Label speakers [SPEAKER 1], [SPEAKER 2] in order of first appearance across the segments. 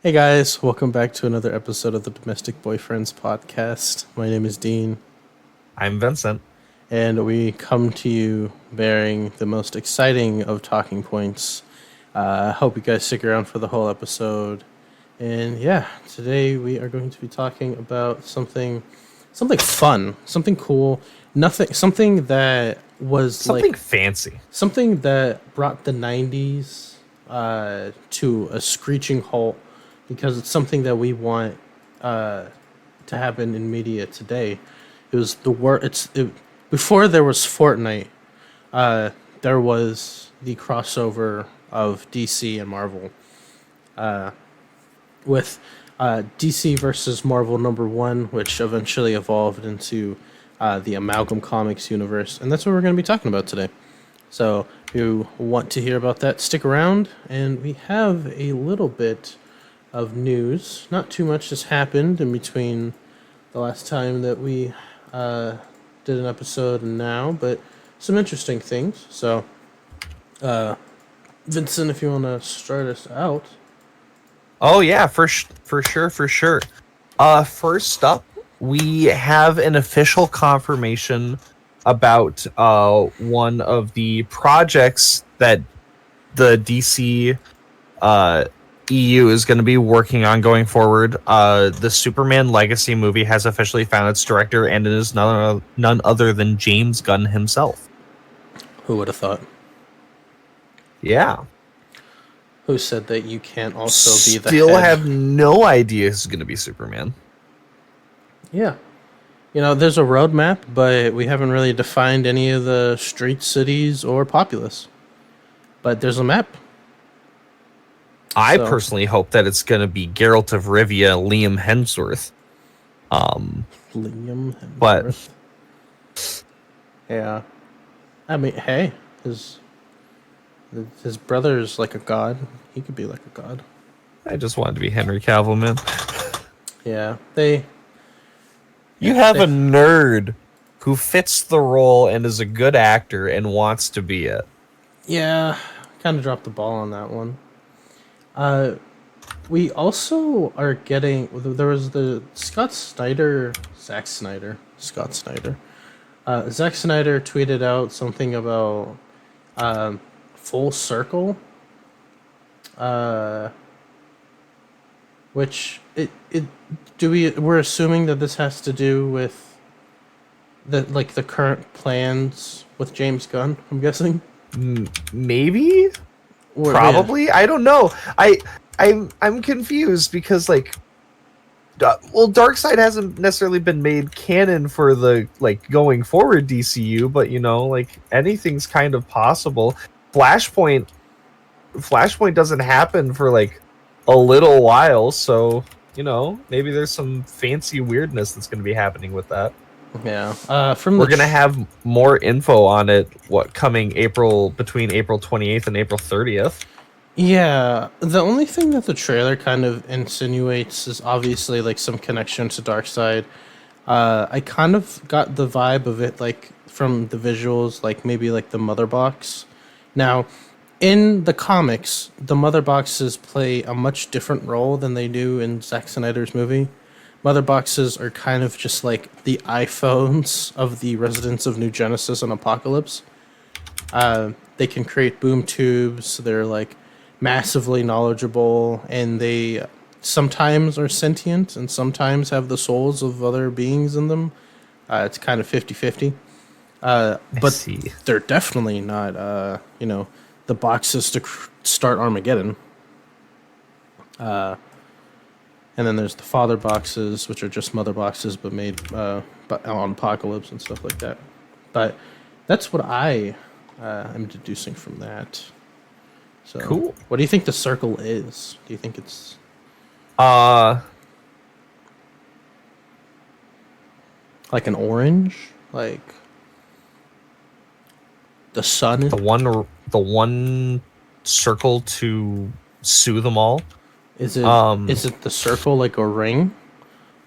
[SPEAKER 1] Hey guys, welcome back to another episode of the Domestic Boyfriends podcast. My name is Dean,
[SPEAKER 2] I'm Vincent.
[SPEAKER 1] and we come to you bearing the most exciting of talking points. I hope you guys stick around for the whole episode. And yeah, today we are going to be talking about something fun, something cool, something that was
[SPEAKER 2] Something
[SPEAKER 1] like
[SPEAKER 2] fancy.
[SPEAKER 1] something that brought the 90s to a screeching halt because it's something that we want to happen in media today. It was the before there was Fortnite. There was the crossover of DC and Marvel with DC versus Marvel #1, which eventually evolved into the Amalgam Comics universe, and that's what we're going to be talking about today. So, if you want to hear about that, stick around, and we have a little bit of news. Not too much has happened in between the last time that we did an episode and now, but some interesting things. So, Vincent, if you want to start us out.
[SPEAKER 2] Oh yeah, for sure. First up, we have an official confirmation about one of the projects that the DC uh EU is going to be working on going forward. The Superman Legacy movie has officially found its director, and it is none other than James Gunn himself.
[SPEAKER 1] Who would have thought?
[SPEAKER 2] Yeah.
[SPEAKER 1] Who said that you can't also be the
[SPEAKER 2] Still
[SPEAKER 1] head?
[SPEAKER 2] have no idea who's going to be Superman.
[SPEAKER 1] Yeah. You know, there's a roadmap, but we haven't really defined any of the street cities or populace. But there's a map.
[SPEAKER 2] I
[SPEAKER 1] So,
[SPEAKER 2] personally hope that it's going to be Geralt of Rivia, Liam Hemsworth.
[SPEAKER 1] Liam
[SPEAKER 2] But
[SPEAKER 1] Hemsworth. Yeah. I mean, hey, his brother's like a god. He could be like a god.
[SPEAKER 2] I just wanted to be Henry Cavill, man.
[SPEAKER 1] Yeah. They
[SPEAKER 2] You
[SPEAKER 1] yeah,
[SPEAKER 2] have
[SPEAKER 1] they
[SPEAKER 2] a nerd who fits the role and is a good actor and wants to be it.
[SPEAKER 1] yeah, kind of dropped the ball on that one. Uh we also are getting there was the Scott Snyder. Zack Snyder tweeted out something about Full Circle, uh, which it do we're assuming that this has to do with the current plans with James Gunn. I'm guessing.
[SPEAKER 2] Maybe?
[SPEAKER 1] Yeah,
[SPEAKER 2] Probably? I don't know. I'm confused because well, Darkseid hasn't necessarily been made canon for the going forward DCU, but anything's kind of possible. Flashpoint Flashpoint doesn't happen for a little while, so maybe there's some fancy weirdness that's going to be happening with that.
[SPEAKER 1] yeah. From
[SPEAKER 2] We're going to have more info on it coming April, between April 28th and April 30th.
[SPEAKER 1] Yeah, the only thing that the trailer kind of insinuates is obviously like some connection to Darkseid. I kind of got the vibe of it like from the visuals, like maybe like the mother box. Now, in the comics, the mother boxes play a much different role than they do in Zack Snyder's movie. Mother boxes are kind of just like the iPhones of the residents of New Genesis and Apocalypse. They can create boom tubes. They're like massively knowledgeable, and they sometimes are sentient and sometimes have the souls of other beings in them. It's kind of 50-50.
[SPEAKER 2] I
[SPEAKER 1] But
[SPEAKER 2] see.
[SPEAKER 1] they're definitely not, the boxes to start Armageddon. And then there's the father boxes, which are just mother boxes, but made on Apocalypse and stuff like that. But that's what I am deducing from that. So,
[SPEAKER 2] Cool.
[SPEAKER 1] what do you think the circle is? Do you think it's
[SPEAKER 2] Uh
[SPEAKER 1] like an orange, like the sun?
[SPEAKER 2] the one circle to sue them all.
[SPEAKER 1] Is it
[SPEAKER 2] Um
[SPEAKER 1] is it the circle like a ring,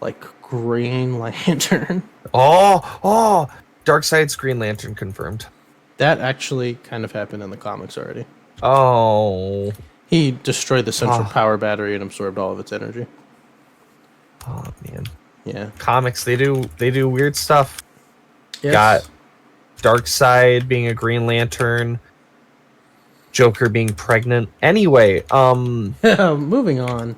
[SPEAKER 1] like Green Lantern?
[SPEAKER 2] oh, Darkseid's Green Lantern confirmed.
[SPEAKER 1] That actually kind of happened in the comics already.
[SPEAKER 2] Oh,
[SPEAKER 1] He destroyed the central
[SPEAKER 2] Oh,
[SPEAKER 1] power battery and absorbed all of its energy.
[SPEAKER 2] oh man.
[SPEAKER 1] Yeah.
[SPEAKER 2] Comics, they do weird stuff. Got
[SPEAKER 1] Yes.
[SPEAKER 2] Darkseid being a Green Lantern, Joker being pregnant. Anyway,
[SPEAKER 1] Moving on.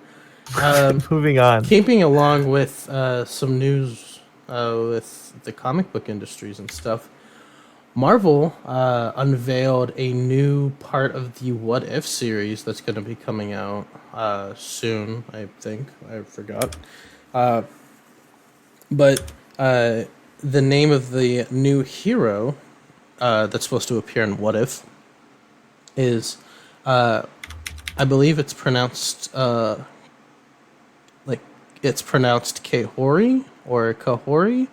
[SPEAKER 2] moving on.
[SPEAKER 1] Keeping along with some news with the comic book industries and stuff, Marvel unveiled a new part of the What If series that's going to be coming out soon, I think. I forgot. But the name of the new hero that's supposed to appear in What If is, I believe it's pronounced like it's pronounced Kahori or Kahori.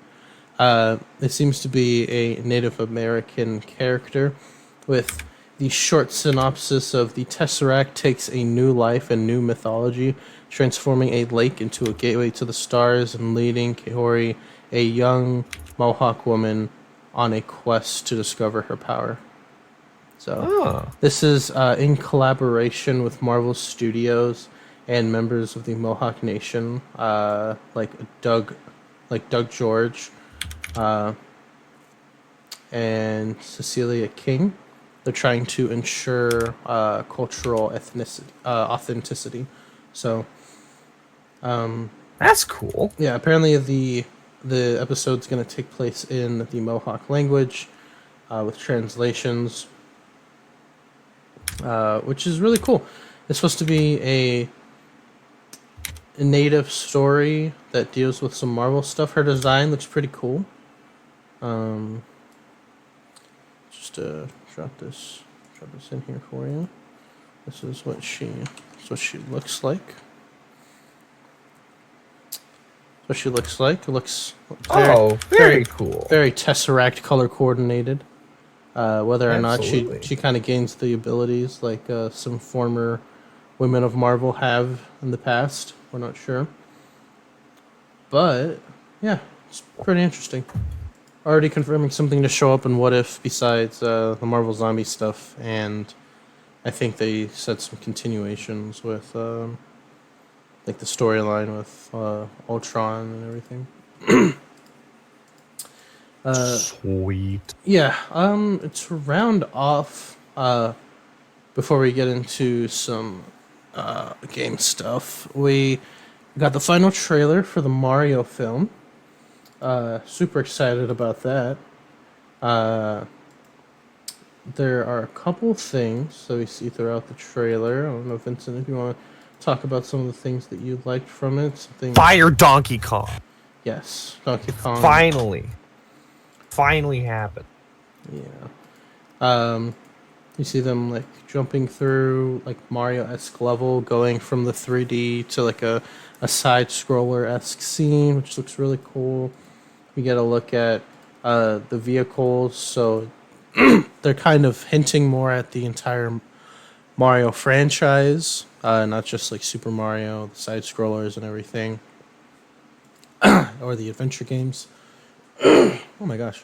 [SPEAKER 1] It seems to be a Native American character with the short synopsis of the Tesseract takes a new life and new mythology, transforming a lake into a gateway to the stars and leading Kahori, a young Mohawk woman, on a quest to discover her power. So,
[SPEAKER 2] Oh,
[SPEAKER 1] this is in collaboration with Marvel Studios and members of the Mohawk Nation, like Doug George, and Cecilia King. They're trying to ensure cultural authenticity. So,
[SPEAKER 2] that's cool.
[SPEAKER 1] yeah, apparently the episode's going to take place in the Mohawk language with translations, which is really cool. It's supposed to be a native story that deals with some Marvel stuff. Her design looks pretty cool. Just drop this in here for you. This is what she looks like. What she looks like. It looks
[SPEAKER 2] very cool.
[SPEAKER 1] very Tesseract color coordinated. Whether or not
[SPEAKER 2] Absolutely.
[SPEAKER 1] she kind of gains the abilities like some former women of Marvel have in the past, we're not sure. But yeah, it's pretty interesting. Already confirming something to show up in What If besides the Marvel Zombie stuff, and I think they said some continuations with like the storyline with Ultron and everything.
[SPEAKER 2] Sweet.
[SPEAKER 1] Yeah, to round off, before we get into some game stuff, we got the final trailer for the Mario film. Super excited about that. There are a couple things that we see throughout the trailer. I don't know, Vincent, if you want to talk about some of the things that you liked from it. Something.
[SPEAKER 2] Fire Donkey Kong.
[SPEAKER 1] Yes, Donkey Kong.
[SPEAKER 2] Finally happened.
[SPEAKER 1] Yeah. You see them like jumping through like Mario-esque level, going from the 3D to like a side scroller-esque scene, which looks really cool. We get a look at the vehicles, so they're kind of hinting more at the entire Mario franchise, not just like Super Mario, the side scrollers and everything, or the adventure games. Oh my gosh.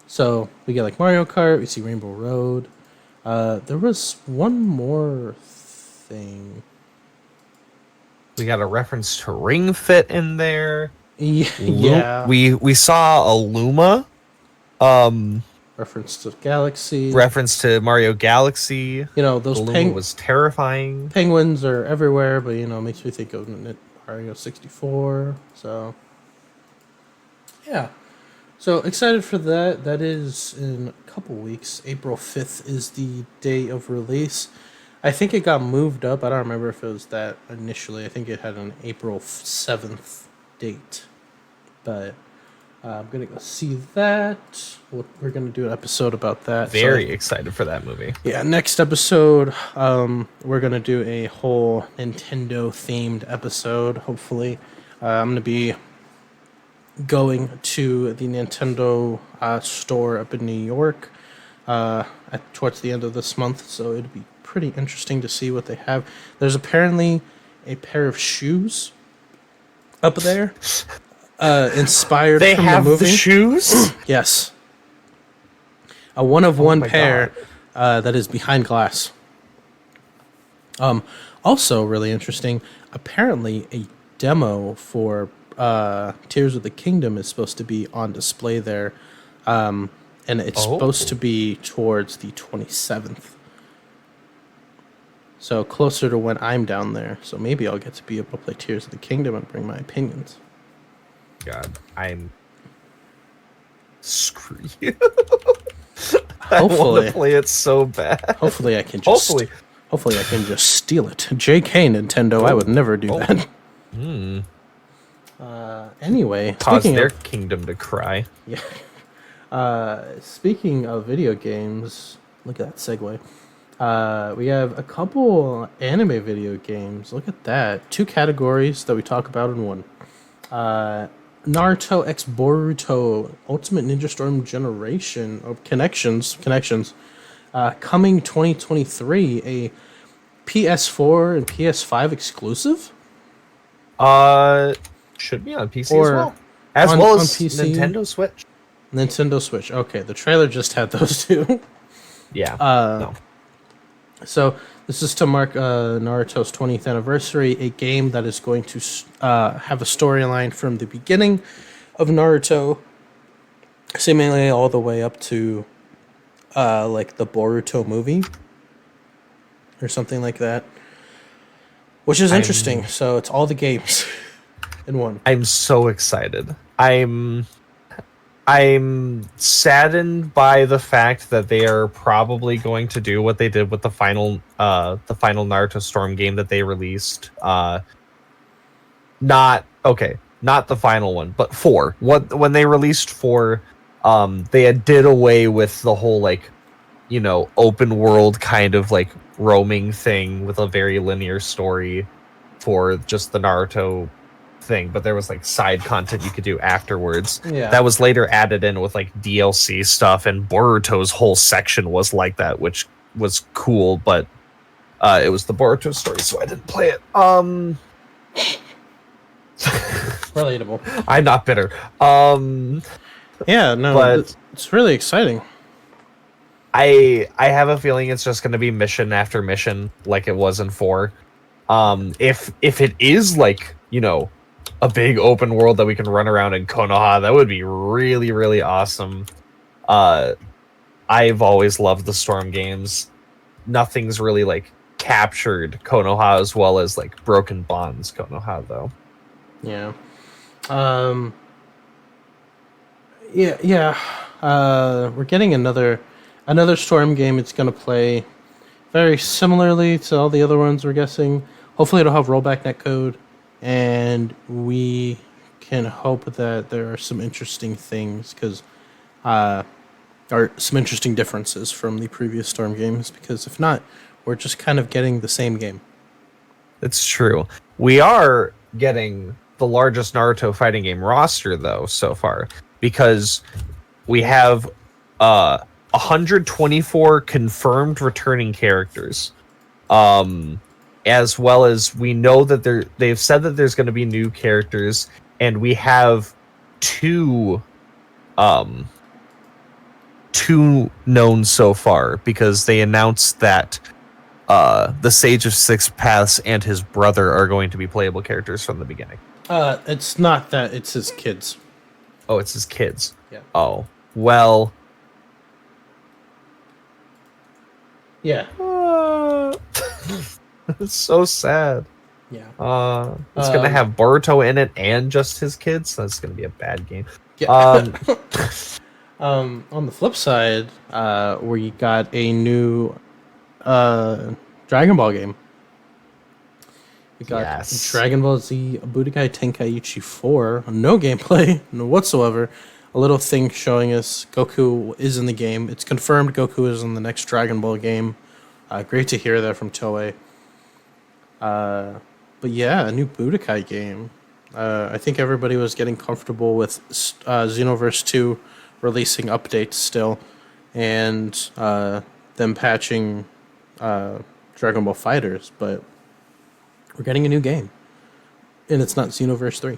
[SPEAKER 1] So we get like Mario Kart, we see Rainbow Road. There was one more thing.
[SPEAKER 2] We got a reference to Ring Fit in there.
[SPEAKER 1] Yeah.
[SPEAKER 2] We saw a Luma.
[SPEAKER 1] Reference to Galaxy.
[SPEAKER 2] Reference to Mario Galaxy.
[SPEAKER 1] You know, those
[SPEAKER 2] Luma was terrifying.
[SPEAKER 1] penguins are everywhere, but you know, it makes me think of Mario 64. So yeah. So excited for that. That is in a couple weeks. April 5th is the day of release. I think it got moved up. I don't remember if it was that initially. I think it had an April 7th date. But I'm going to go see that. We're going to do an episode about that.
[SPEAKER 2] Very excited for that movie.
[SPEAKER 1] Yeah, next episode, we're going to do a whole Nintendo-themed episode, hopefully. I'm going to be going to the Nintendo store up in New York towards the end of this month, so it'd be pretty interesting to see what they have. There's apparently a pair of shoes up there inspired
[SPEAKER 2] They
[SPEAKER 1] from
[SPEAKER 2] have
[SPEAKER 1] the movie.
[SPEAKER 2] the shoes?
[SPEAKER 1] Yes. A one-of-one
[SPEAKER 2] my
[SPEAKER 1] pair that is behind glass. Also, really interesting. Apparently, a demo for Tears of the Kingdom is supposed to be on display there, and it's supposed to
[SPEAKER 2] Oh,
[SPEAKER 1] be towards the 27th. So closer to when I'm down there. So maybe I'll get to be able to play Tears of the Kingdom and bring my opinions.
[SPEAKER 2] God, I'm screw you. I want
[SPEAKER 1] Hopefully,
[SPEAKER 2] to play it so bad.
[SPEAKER 1] hopefully I can just
[SPEAKER 2] Hopefully.
[SPEAKER 1] hopefully I can just steal it. JK Nintendo, I would never do that.
[SPEAKER 2] Hmm.
[SPEAKER 1] Anyway,
[SPEAKER 2] Cause
[SPEAKER 1] speaking
[SPEAKER 2] their
[SPEAKER 1] of
[SPEAKER 2] kingdom to cry.
[SPEAKER 1] speaking of video games, look at that segue. We have a couple anime video games. Look at that. Two categories that we talk about in one. Naruto X Boruto Ultimate Ninja Storm Generation of Connections. Coming 2023, a PS4 and PS5 exclusive,
[SPEAKER 2] Should be on PC as
[SPEAKER 1] or
[SPEAKER 2] well, as
[SPEAKER 1] on
[SPEAKER 2] well
[SPEAKER 1] on
[SPEAKER 2] as
[SPEAKER 1] PC,
[SPEAKER 2] Nintendo Switch.
[SPEAKER 1] Nintendo Switch. Okay, the trailer just had those two.
[SPEAKER 2] Yeah. No.
[SPEAKER 1] So this is to mark Naruto's 20th anniversary, a game that is going to have a storyline from the beginning of Naruto, seemingly all the way up to like the Boruto movie or something like that, which is interesting. So it's all the games in one.
[SPEAKER 2] I'm so excited. I'm saddened by the fact that they are probably going to do what they did with the final Naruto Storm game that they released. Not the final one, but 4. When they released 4, they had did away with the whole like, open world kind of like roaming thing with a very linear story for just the Naruto thing, but there was like side content you could do afterwards.
[SPEAKER 1] Yeah.
[SPEAKER 2] That was later added in with like DLC stuff, and Boruto's whole section was like that, which was cool, but it was the Boruto story, so I didn't play it.
[SPEAKER 1] Relatable.
[SPEAKER 2] I'm not bitter.
[SPEAKER 1] Yeah, no,
[SPEAKER 2] But
[SPEAKER 1] it's really exciting.
[SPEAKER 2] I have a feeling it's just going to be mission after mission like it was in 4. If it is like, a big open world that we can run around in Konoha, that would be really, really awesome. I've always loved the Storm games. Nothing's really like captured Konoha as well as like Broken Bonds Konoha though.
[SPEAKER 1] Yeah. Yeah. We're getting another Storm game. It's gonna play very similarly to all the other ones, we're guessing. Hopefully it'll have rollback netcode, and we can hope that there are some interesting things, because or some interesting differences from the previous Storm games, because if not, we're just kind of getting the same game.
[SPEAKER 2] It's true. We are getting the largest Naruto fighting game roster though so far, because we have 124 confirmed returning characters. As well as we know that they've said that there's going to be new characters, and we have two known so far, because they announced that the Sage of Six Paths and his brother are going to be playable characters from the beginning.
[SPEAKER 1] It's not that, it's his kids.
[SPEAKER 2] Oh, it's his kids.
[SPEAKER 1] Yeah.
[SPEAKER 2] Oh, well.
[SPEAKER 1] Yeah.
[SPEAKER 2] It's so sad.
[SPEAKER 1] Yeah.
[SPEAKER 2] It's gonna have Boruto in it and just his kids. So that's gonna be a bad game.
[SPEAKER 1] Yeah. On the flip side, we got a new Dragon Ball game. We got Dragon Ball Z Budokai Tenkaichi 4. No gameplay, no whatsoever. A little thing showing us Goku is in the game. It's confirmed Goku is in the next Dragon Ball game. Great to hear that from Toei. But yeah, a new Budokai game. I think everybody was getting comfortable with Xenoverse 2 releasing updates still, and them patching Dragon Ball Fighters, but we're getting a new game, and it's not Xenoverse 3.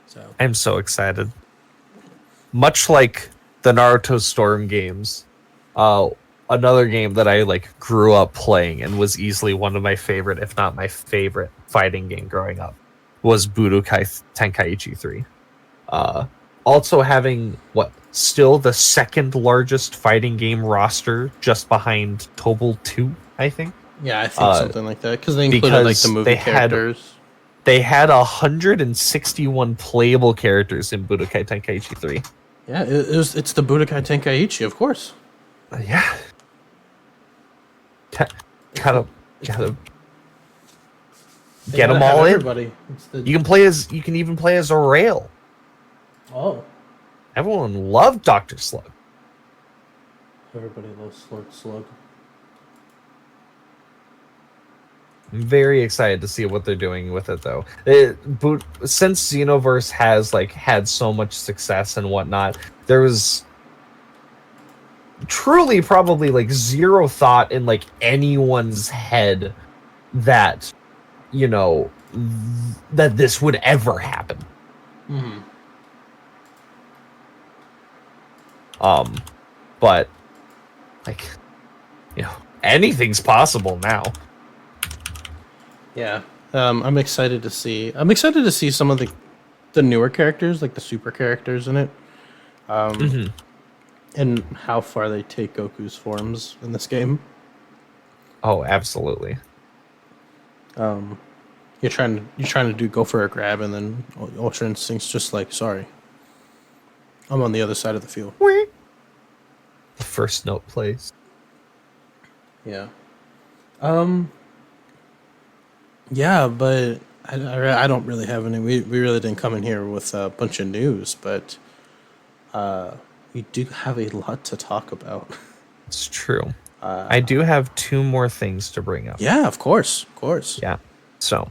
[SPEAKER 1] So
[SPEAKER 2] I'm so excited. Much like the Naruto Storm games, another game that I like grew up playing and was easily one of my favorite, if not my favorite, fighting game growing up was Budokai Tenkaichi 3. Also having still the second largest fighting game roster, just behind Tobal 2, I think.
[SPEAKER 1] Yeah, I think something like that because they included like the movie characters.
[SPEAKER 2] They had 161 playable characters in Budokai Tenkaichi 3.
[SPEAKER 1] Yeah, it's the Budokai Tenkaichi, of course.
[SPEAKER 2] Yeah. Gotta get them all in.
[SPEAKER 1] Everybody.
[SPEAKER 2] You can even play as a rail.
[SPEAKER 1] Oh.
[SPEAKER 2] Everyone loved Dr. Slug.
[SPEAKER 1] Everybody loves Slug.
[SPEAKER 2] I'm very excited to see what they're doing with it, though. Since Xenoverse has like had so much success and whatnot, there was truly probably like zero thought in like anyone's head that that this would ever happen.
[SPEAKER 1] Mm-hmm.
[SPEAKER 2] But like anything's possible now.
[SPEAKER 1] Yeah. I'm excited to see some of the newer characters, like the super characters in it. And how far they take Goku's forms in this game.
[SPEAKER 2] Oh, absolutely.
[SPEAKER 1] You're trying to go for a grab, and then Ultra Instinct's just like, sorry, I'm on the other side of the field.
[SPEAKER 2] The first note plays.
[SPEAKER 1] Yeah. Yeah, but I don't really have any. We really didn't come in here with a bunch of news, but we do have a lot to talk about.
[SPEAKER 2] It's true. I do have two more things to bring up.
[SPEAKER 1] Yeah, of course.
[SPEAKER 2] Yeah. So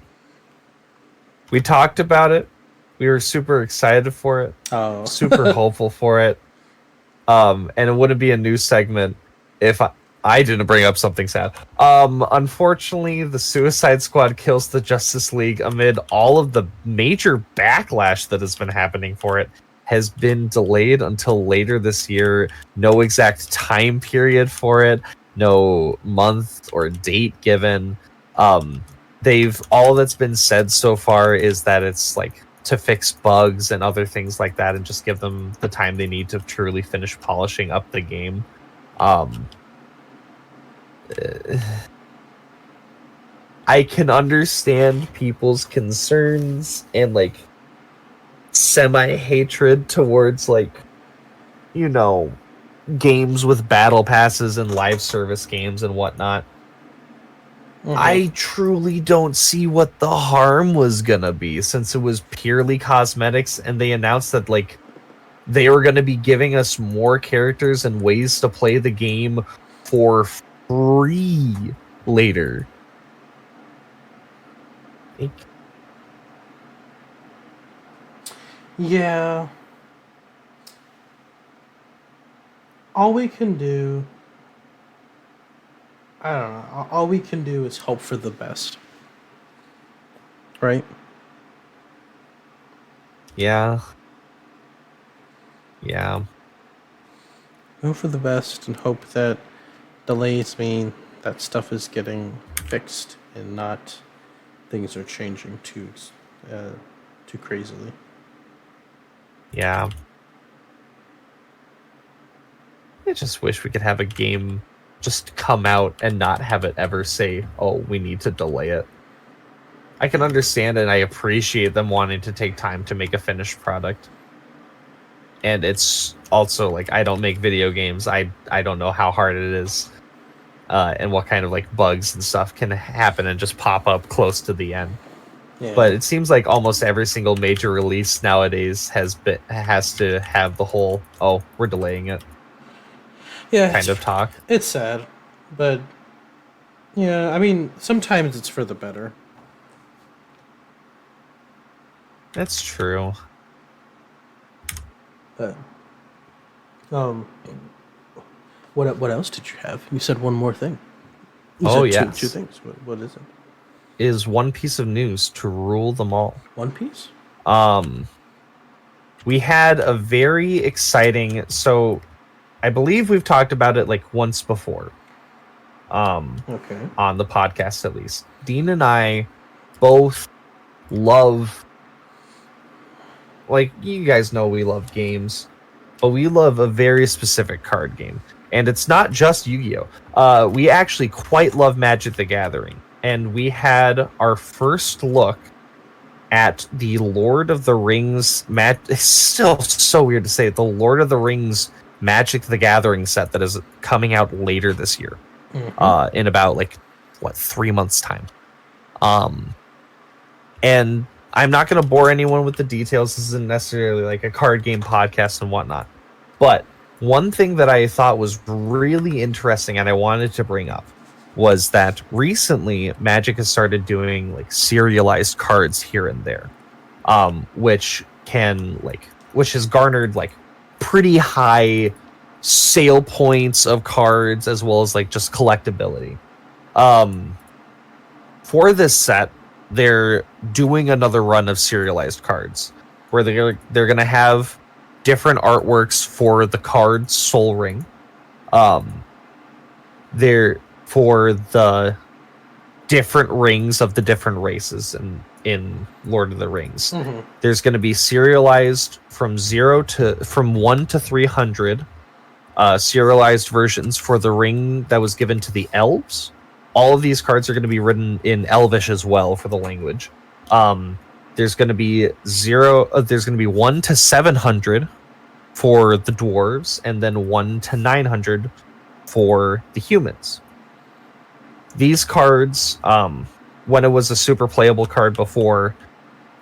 [SPEAKER 2] we talked about it. We were super excited for it.
[SPEAKER 1] Oh.
[SPEAKER 2] Super hopeful for it. And it wouldn't be a news segment if I didn't bring up something sad. Unfortunately, the Suicide Squad kills the Justice League amid all of the major backlash that has been happening for it has been delayed until later this year. No exact time period for it. No month or date given. All that's been said so far is that it's like to fix bugs and other things like that and just give them the time they need to truly finish polishing up the game. I can understand people's concerns and like semi-hatred towards games with battle passes and live service games and whatnot. Mm-hmm. I truly don't see what the harm was gonna be, since it was purely cosmetics, and they announced that they were gonna be giving us more characters and ways to play the game for free later.
[SPEAKER 1] Yeah. All we can do, I don't know. All we can do is hope for the best. Right?
[SPEAKER 2] Yeah.
[SPEAKER 1] Hope for the best and hope that delays mean that stuff is getting fixed and not things are changing too crazily.
[SPEAKER 2] Yeah. I just wish we could have a game just come out and not have it ever say, oh, we need to delay it. I can understand and I appreciate them wanting to take time to make a finished product. And it's also I don't make video games. I don't know how hard it is and what kind of bugs and stuff can happen and just pop up close to the end. Yeah. But it seems like almost every single major release nowadays has to have the whole, oh, we're delaying it.
[SPEAKER 1] Yeah,
[SPEAKER 2] kind of talk.
[SPEAKER 1] It's sad, but yeah, I mean, sometimes it's for the better.
[SPEAKER 2] That's true.
[SPEAKER 1] But what else did you have? You said one more thing.
[SPEAKER 2] You said
[SPEAKER 1] two things. What is it?
[SPEAKER 2] Is one piece of news to rule them all.
[SPEAKER 1] One Piece?
[SPEAKER 2] We had a very exciting. So, I believe we've talked about it like once before.
[SPEAKER 1] Okay.
[SPEAKER 2] On the podcast at least. Dean and I both love, like, you guys know we love games, but we love a very specific card game. And it's not just Yu-Gi-Oh! We actually quite love Magic the Gathering. And we had our first look at the Lord of the Rings it's still so weird to say it, the Lord of the Rings Magic the Gathering set that is coming out later this year. In about 3 months time. And I'm not going to bore anyone with the details. This isn't necessarily like a card game podcast and whatnot. But one thing that I thought was really interesting and I wanted to bring up was that recently Magic has started doing like serialized cards here and there, which has garnered like pretty high sale points of cards as well as like just collectability. For this set, they're doing another run of serialized cards where they're gonna have different artworks for the card Soul Ring. They're for the different rings of the different races in Lord of the Rings. There's going to be serialized from 1 to 300 serialized versions for the ring that was given to the elves. All of these cards are going to be written in Elvish as well for the language. There's going to be 1 to 700 for the dwarves, and then 1 to 900 for the humans. These cards, when it was a super playable card before,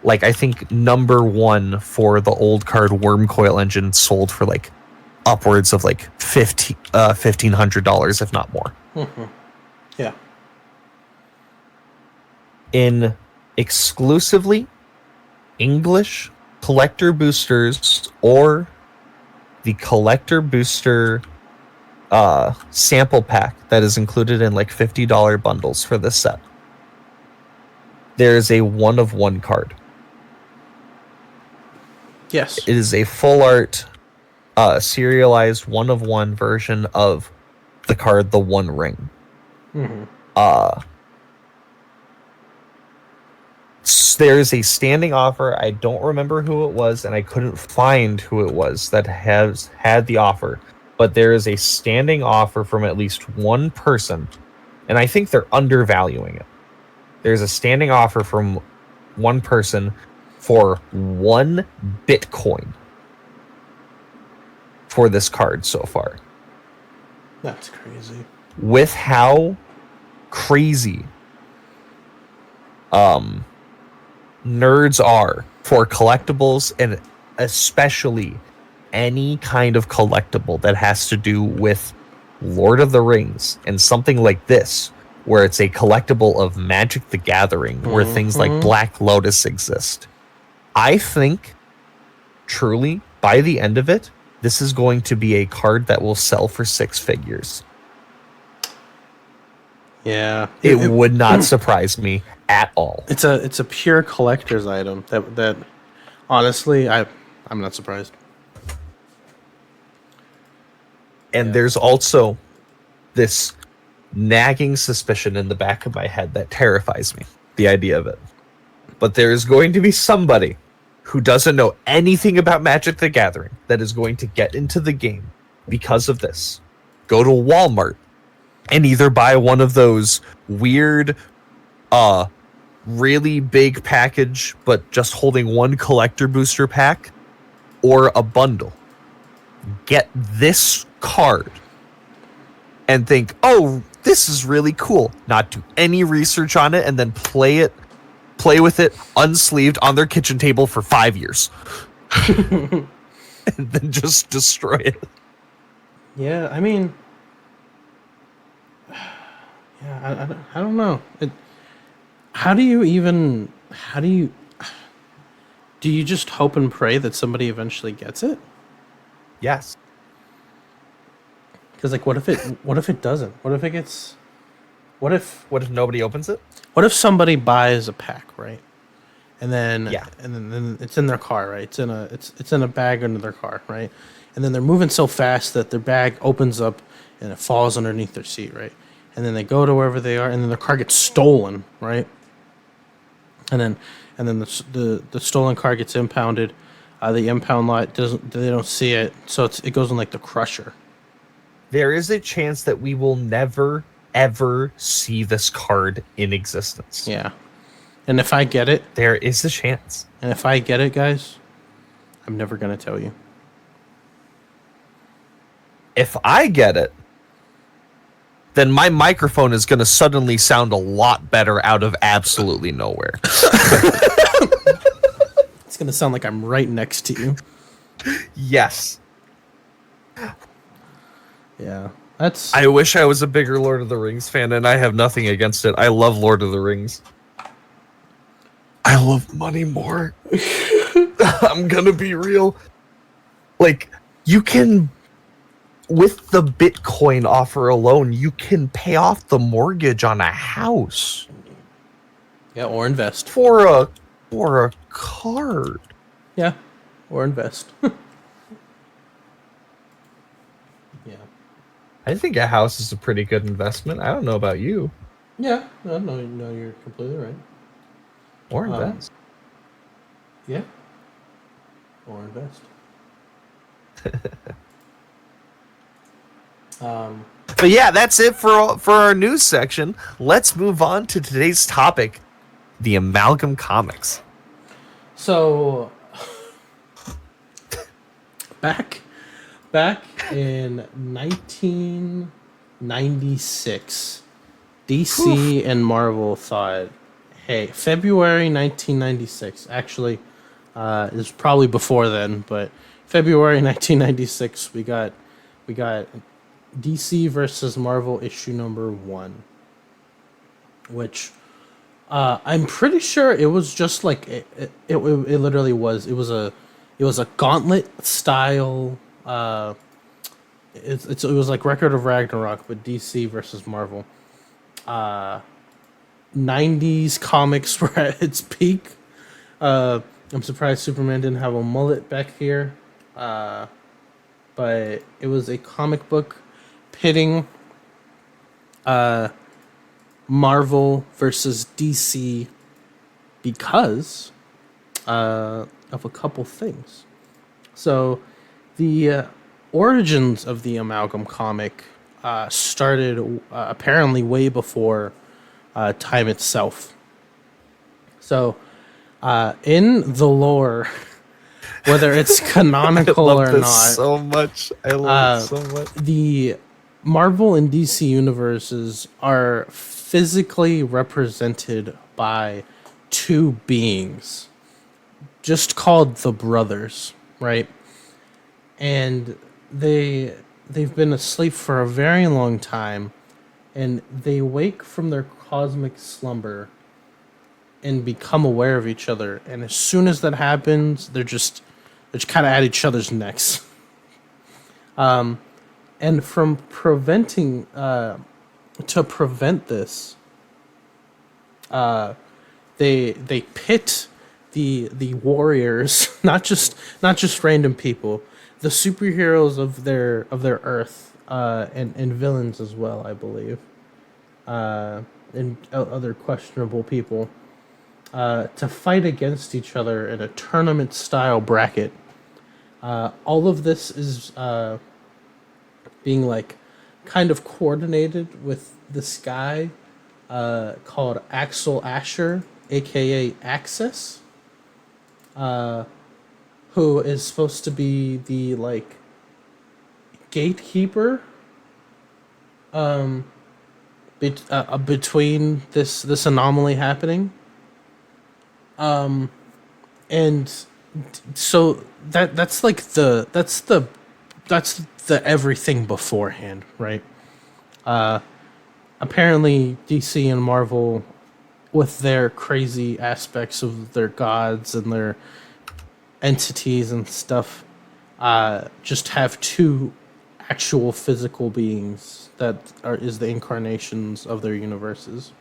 [SPEAKER 2] like I think number 1 for the old card Wormcoil Engine sold for like upwards of like $1,500, if not more.
[SPEAKER 1] Yeah.
[SPEAKER 2] In exclusively English collector boosters or the collector booster sample pack that is included in like $50 bundles for this set, there's a 1 of 1 card.
[SPEAKER 1] Yes.
[SPEAKER 2] It is a full art serialized 1 of 1 version of the card The One Ring. There's a standing offer. I don't remember who it was, and I couldn't find who it was that has had the offer. But there is a standing offer from at least one person, and I think they're undervaluing it. There's a standing offer from one person for 1 Bitcoin for this card so far.
[SPEAKER 1] That's crazy.
[SPEAKER 2] With how crazy nerds are for collectibles, and especially any kind of collectible that has to do with Lord of the Rings and something like this, where it's a collectible of Magic the Gathering, where things like Black Lotus exist. I think, truly, by the end of it, this is going to be a card that will sell for 6 figures.
[SPEAKER 1] Yeah.
[SPEAKER 2] It would not surprise me at all.
[SPEAKER 1] It's a pure collector's item that honestly I'm not surprised.
[SPEAKER 2] And there's also this nagging suspicion in the back of my head that terrifies me, the idea of it. But there is going to be somebody who doesn't know anything about Magic the Gathering that is going to get into the game because of this. Go to Walmart and either buy one of those weird, really big package, but just holding 1 collector booster pack, or a bundle. Get this card and think, oh, this is really cool. Not do any research on it, and then play with it unsleeved on their kitchen table for 5 years. And then just destroy it.
[SPEAKER 1] Yeah, I mean, yeah, I don't know. Do you just hope and pray that somebody eventually gets it?
[SPEAKER 2] Yes.
[SPEAKER 1] Because like, what if it doesn't? What if
[SPEAKER 2] nobody opens it?
[SPEAKER 1] What if somebody buys a pack, right?
[SPEAKER 2] Yeah.
[SPEAKER 1] then it's in their car, right? It's in a bag under their car, right? And then they're moving so fast that their bag opens up and it falls underneath their seat, right? And then they go to wherever they are, and then their car gets stolen, right? And then the stolen car gets impounded. The impound lot doesn't they don't see it, so it goes in like the crusher.
[SPEAKER 2] There is a chance that we will never ever see this card in existence.
[SPEAKER 1] Yeah. And if I get it,
[SPEAKER 2] There is a chance.
[SPEAKER 1] guys, I'm never gonna tell you.
[SPEAKER 2] If I get it, then my microphone is going to suddenly sound a lot better out of absolutely nowhere.
[SPEAKER 1] It's gonna sound like I'm right next to you.
[SPEAKER 2] Yes.
[SPEAKER 1] Yeah. That's
[SPEAKER 2] I wish I was a bigger Lord of the Rings fan, and I have nothing against it. I love Lord of the Rings. I love money more. I'm gonna be real. Like, you can, with the Bitcoin offer alone, you can pay off the mortgage on a house
[SPEAKER 1] yeah, or invest.
[SPEAKER 2] for a card.
[SPEAKER 1] Yeah. Or invest. Yeah.
[SPEAKER 2] I think a house is a pretty good investment. I don't know about you.
[SPEAKER 1] Yeah. No, you're completely right.
[SPEAKER 2] Or invest.
[SPEAKER 1] Yeah. Or invest.
[SPEAKER 2] But yeah, that's it for our news section. Let's move on to today's topic, the Amalgam comics.
[SPEAKER 1] So back in 1996, DC and Marvel thought, hey, February 1996. Actually, it was probably before then, but February 1996, we got DC versus Marvel issue number 1, which I'm pretty sure it was just like it literally was. It was a gauntlet style. It was like Record of Ragnarok, but DC versus Marvel. 90s comics were at its peak. I'm surprised Superman didn't have a mullet back here. But it was a comic book pitting Marvel versus DC because of a couple things. So the origins of the Amalgam comic started apparently way before time itself. So in the lore, whether it's canonical
[SPEAKER 2] I love
[SPEAKER 1] or
[SPEAKER 2] this
[SPEAKER 1] not,
[SPEAKER 2] so much. I love it so much.
[SPEAKER 1] the Marvel and DC universes are physically represented by two beings, just called the brothers, right? And they've been asleep for a very long time, and they wake from their cosmic slumber and become aware of each other. And as soon as that happens, they're just kind of at each other's necks. And from preventing to prevent this, they pit the warriors, not just random people, the superheroes of their Earth, and villains as well, I believe, and other questionable people, to fight against each other in a tournament style bracket. All of this is being like kind of coordinated with this guy called Axel Asher, aka Axis, who is supposed to be the like gatekeeper between this anomaly happening. And so that's the everything beforehand, right? Apparently DC and Marvel, with their crazy aspects of their gods and their entities and stuff, just have two actual physical beings that is the incarnations of their universes.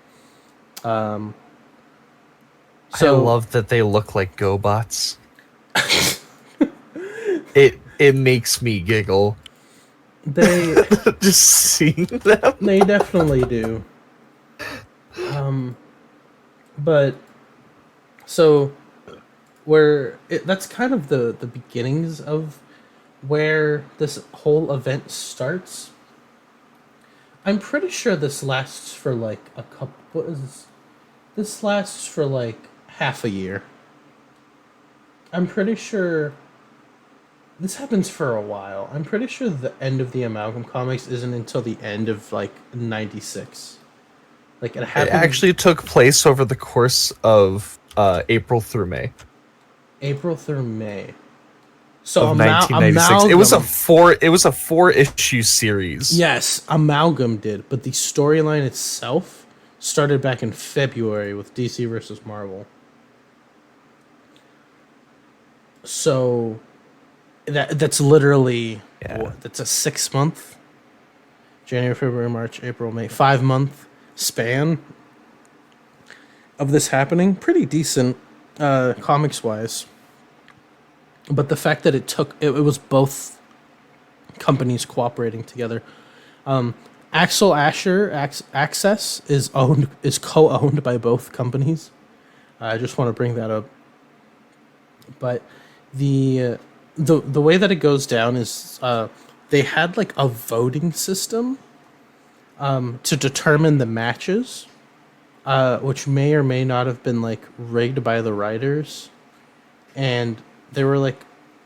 [SPEAKER 2] I
[SPEAKER 1] So
[SPEAKER 2] love that they look like GoBots. It makes me giggle
[SPEAKER 1] they
[SPEAKER 2] just seeing them.
[SPEAKER 1] they definitely do. But so that's kind of the beginnings of where this whole event starts. I'm pretty sure this lasts for like a couple. What is this? This lasts for like half a year. I'm pretty sure this happens for a while. I'm pretty sure the end of the Amalgam comics isn't until the end of like '96. Like it
[SPEAKER 2] It
[SPEAKER 1] happens
[SPEAKER 2] actually took place over the course of April through May
[SPEAKER 1] April through May. So
[SPEAKER 2] of 1996.
[SPEAKER 1] Amalgam,
[SPEAKER 2] It was a 4-issue series.
[SPEAKER 1] yes, Amalgam did, but the storyline itself started back in February with DC versus Marvel. So that's literally
[SPEAKER 2] Yeah.
[SPEAKER 1] that's a 6 month, January, February, March, April, May, 5 month span of this happening. Pretty decent, comics wise. But the fact that it was both companies cooperating together. Axel Asher Access is co-owned by both companies. I just want to bring that up. But the way that it goes down is they had like a voting system to determine the matches, which may or may not have been like rigged by the writers, and they were like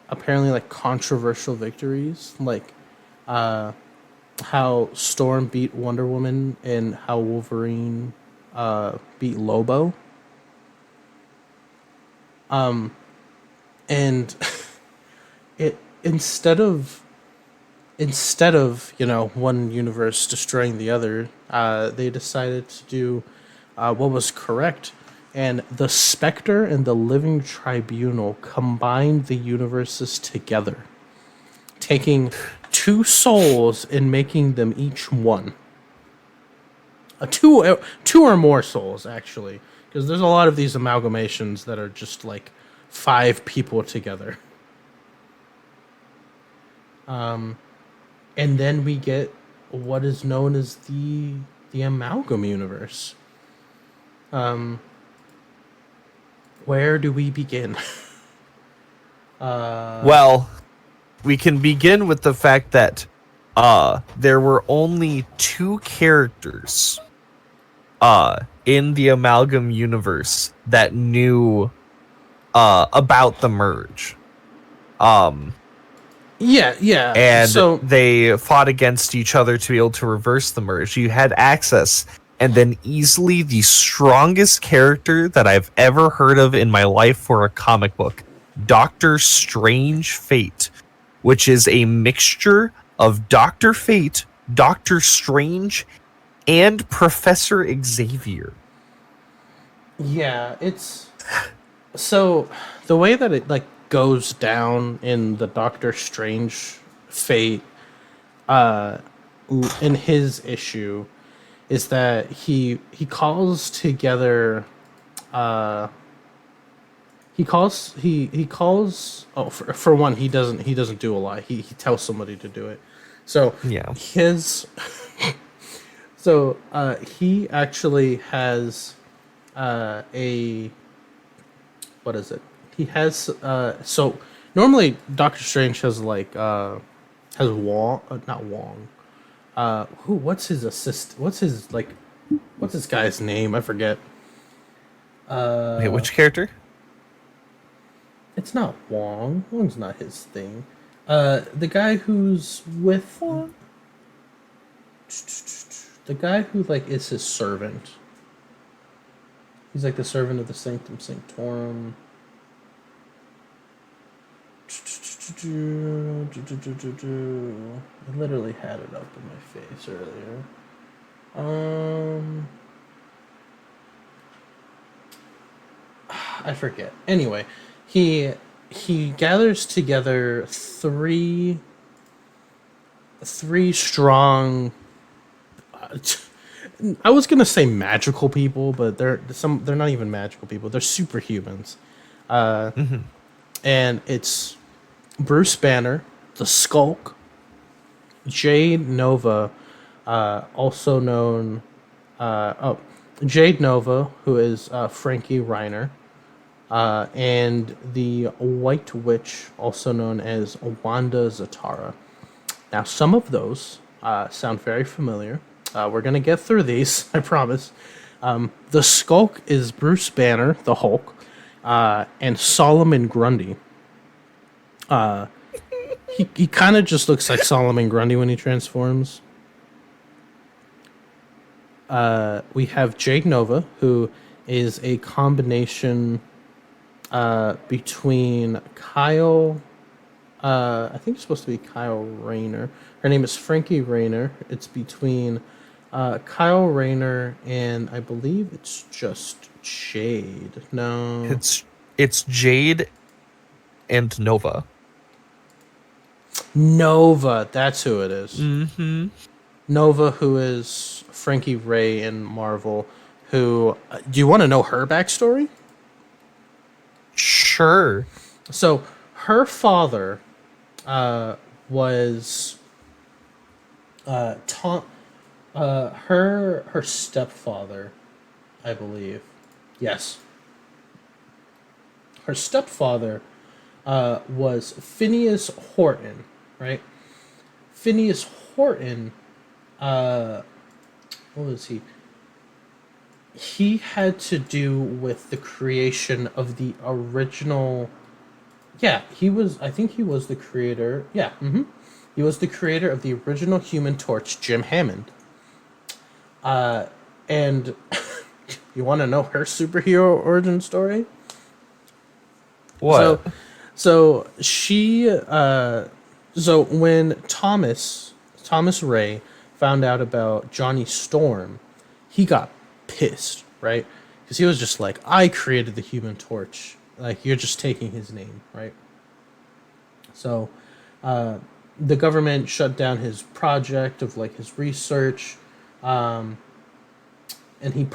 [SPEAKER 1] apparently like controversial victories, like how Storm beat Wonder Woman and how Wolverine beat Lobo. And it instead of one universe destroying the other, they decided to do what was correct, and the Spectre and the Living Tribunal combined the universes together, taking two souls and making them each one. Two or more souls, actually, because there's a lot of these amalgamations that are just like five people together. And then we get what is known as the Amalgam universe. Where do we begin?
[SPEAKER 2] Well, we can begin with the fact that there were only two characters in the Amalgam universe that knew about the merge.
[SPEAKER 1] Yeah.
[SPEAKER 2] And
[SPEAKER 1] So
[SPEAKER 2] they fought against each other to be able to reverse the merge. You had access, and then easily the strongest character that I've ever heard of in my life for a comic book, Doctor Strange Fate, which is a mixture of Doctor Fate, Doctor Strange, and Professor Xavier.
[SPEAKER 1] yeah, it's so the way that it like goes down in the Doctor Strange Fate in his issue is that he calls together he calls oh for one he doesn't do a lot. He tells somebody to do it. So
[SPEAKER 2] Yeah.
[SPEAKER 1] he actually has a what is it? He has so normally Doctor Strange has like has Wong, not Wong. What's his assist? What's his like? What's this guy's name? I forget.
[SPEAKER 2] Wait, which character?
[SPEAKER 1] It's not Wong. Wong's not his thing. The guy who's with the guy who like is his servant. He's like the servant of the Sanctum Sanctorum. I literally had it up in my face earlier. I forget. Anyway, he gathers together three strong. I was gonna say magical people, but they're not even magical people. They're superhumans,
[SPEAKER 2] Hmm.
[SPEAKER 1] and it's Bruce Banner, the Skulk, Jade Nova, also known Jade Nova, who is Frankie Reiner, and the White Witch, also known as Wanda Zatara. Now, some of those sound very familiar. We're going to get through these, I promise. The Skulk is Bruce Banner, the Hulk, and Solomon Grundy. He kind of just looks like Solomon Grundy when he transforms. We have Jade Nova, who is a combination between Kyle. I think it's supposed to be Kyle Rayner. Her name is Frankie Rayner. It's between Kyle Rayner and I believe it's just Jade. No,
[SPEAKER 2] It's Jade and Nova.
[SPEAKER 1] Nova. That's who it is.
[SPEAKER 2] Hmm.
[SPEAKER 1] Nova, who is Frankie Ray in Marvel. Who do you want to know her backstory?
[SPEAKER 2] Sure.
[SPEAKER 1] So her father was Tom. Her stepfather, I believe. Yes, her stepfather was Phineas Horton, right? Phineas Horton. What was he? He had to do with the creation of the original. Yeah, he was. I think he was the creator. Yeah, he was the creator of the original Human Torch, Jim Hammond. And you want to know her superhero origin story? So,
[SPEAKER 2] What?
[SPEAKER 1] so she, so when Thomas Ray found out about Johnny Storm, he got pissed, right? Because he was just like, I created the Human Torch. Like, you're just taking his name, right? So, the government shut down his project of like his research. And he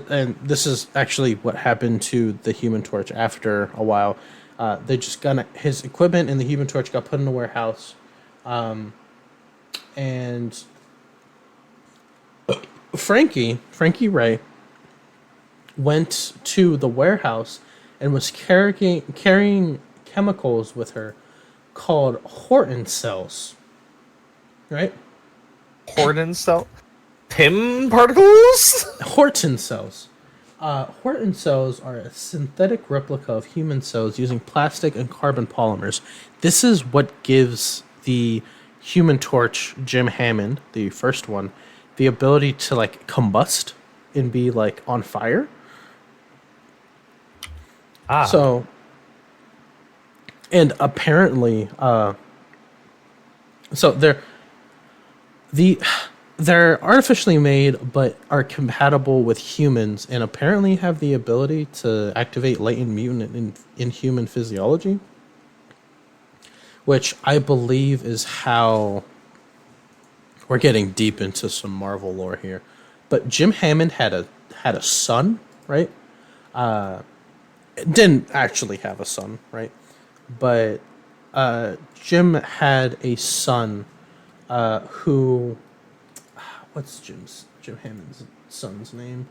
[SPEAKER 1] and this is actually what happened to the Human Torch after a while. They just got his equipment and the Human Torch got put in a warehouse, and Frankie Ray went to the warehouse and was carrying chemicals with her called Horton cells, right?
[SPEAKER 2] Horton cell? Pim particles?
[SPEAKER 1] Horton cells. Horton cells are a synthetic replica of human cells using plastic and carbon polymers. This is what gives the Human Torch, Jim Hammond, the first one, the ability to like combust and be like on fire.
[SPEAKER 2] Ah.
[SPEAKER 1] So, and apparently, so the they're artificially made but are compatible with humans and apparently have the ability to activate latent mutant in human physiology, which I believe is how we're getting deep into some Marvel lore here. But Jim Hammond had a son, right? Didn't actually have a son, right? But Jim had a son who what's Jim Hammond's son's name?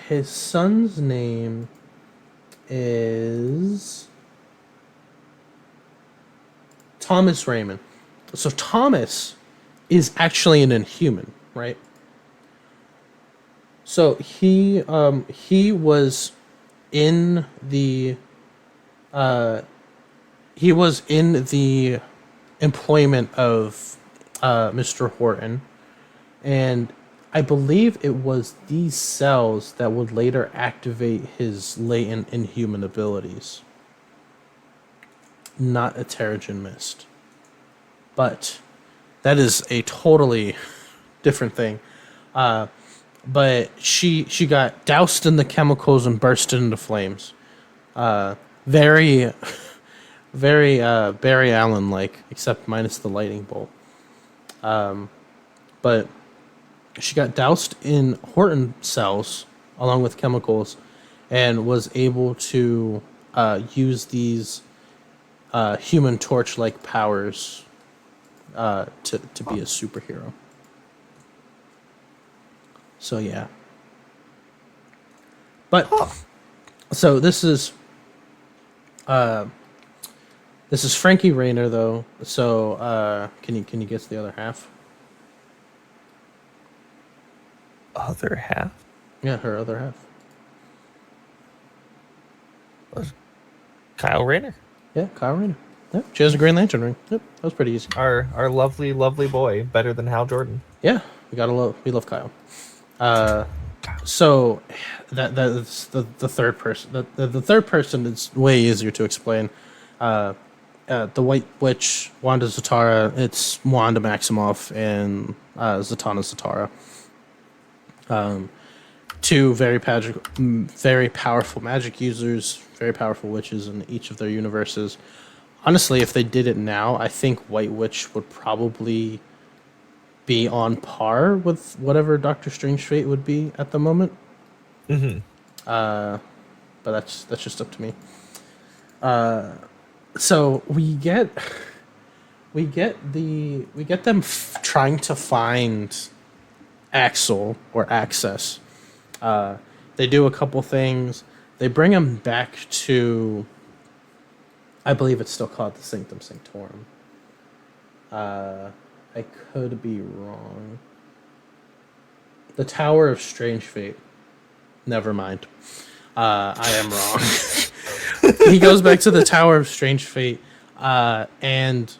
[SPEAKER 1] His son's name is Thomas Raymond. So Thomas is actually an Inhuman, right? So he was in the he was in the employment of Mr. Horton, and I believe it was these cells that would later activate his latent inhuman abilities. Not a Terrigen Mist. But that is a totally different thing. But she got doused in the chemicals and burst into flames. Very, very Barry Allen like, except minus the lightning bolt. But She got doused in Horton cells along with chemicals, and was able to use these Human Torch like powers to be a superhero. So yeah. But so this is Frankie Rayner though. So can you guess the other half?
[SPEAKER 2] Other half?
[SPEAKER 1] Yeah, her other half.
[SPEAKER 2] Kyle Rayner.
[SPEAKER 1] Yeah, Kyle Rayner. Yep, she has a Green Lantern ring. Yep, that was pretty easy.
[SPEAKER 2] Our lovely, lovely boy. Better than Hal Jordan.
[SPEAKER 1] Yeah, we love Kyle. So that's the third person. The third person is way easier to explain. The White Witch, Wanda Zatara. It's Wanda Maximoff and Zatanna Zatara. Two very powerful magic users, very powerful witches in each of their universes. Honestly, if they did it now, I think White Witch would probably be on par with whatever Doctor Strange fate would be at the moment.
[SPEAKER 2] Mm-hmm.
[SPEAKER 1] But that's just up to me. So we get them trying to find Axel or Access. They do a couple things. They bring him back to, I believe it's still called the Sanctum Sanctorum. I could be wrong. The Tower of Strange Fate. Never mind. I am wrong. He goes back to the Tower of Strange Fate, and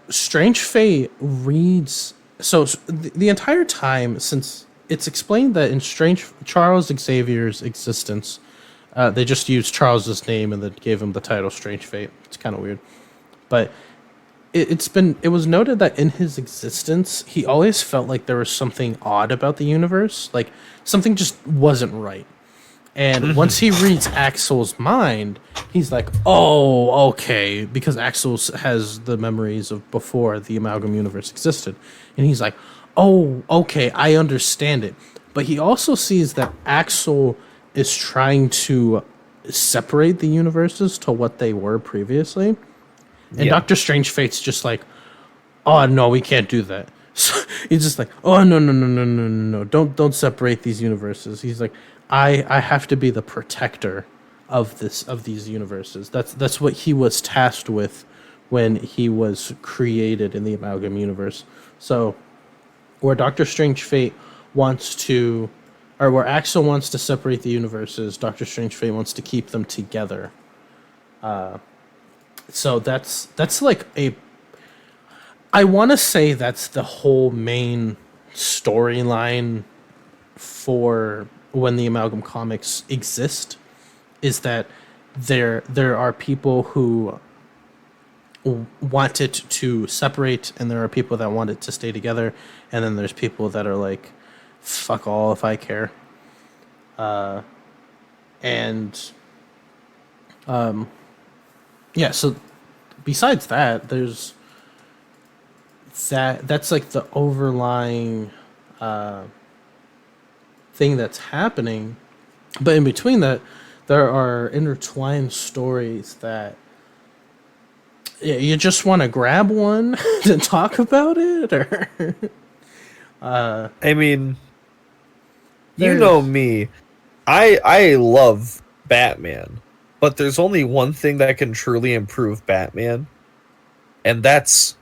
[SPEAKER 1] Strange Fate reads. So the entire time, since it's explained that in Charles Xavier's existence, they just used Charles's name and then gave him the title Strange Fate. It's kind of weird, but it was noted that in his existence, he always felt like there was something odd about the universe, like something just wasn't right. And once he reads Axel's mind, he's like, "Oh, okay," because Axel has the memories of before the Amalgam universe existed, and he's like, "Oh, okay, I understand it." But he also sees that Axel is trying to separate the universes to what they were previously, and Doctor Strange Fate's just like, "Oh no, we can't do that." So he's just like, "Oh no, don't separate these universes." He's like, I have to be the protector of these universes. That's what he was tasked with when he was created in the Amalgam universe. So where Doctor Strange Fate wants to, or where Axel wants to separate the universes, Doctor Strange Fate wants to keep them together. So that's like I want to say that's the whole main storyline for when the Amalgam comics exist, is that there are people who want it to separate, and there are people that want it to stay together, and then there's people that are like, fuck all if I care. Yeah, so besides that, there's that's like the overlying thing that's happening. But in between that, there are intertwined stories that you just want to grab one to talk about it, or
[SPEAKER 2] I mean, you know me. I love Batman, but there's only one thing that can truly improve Batman, and that's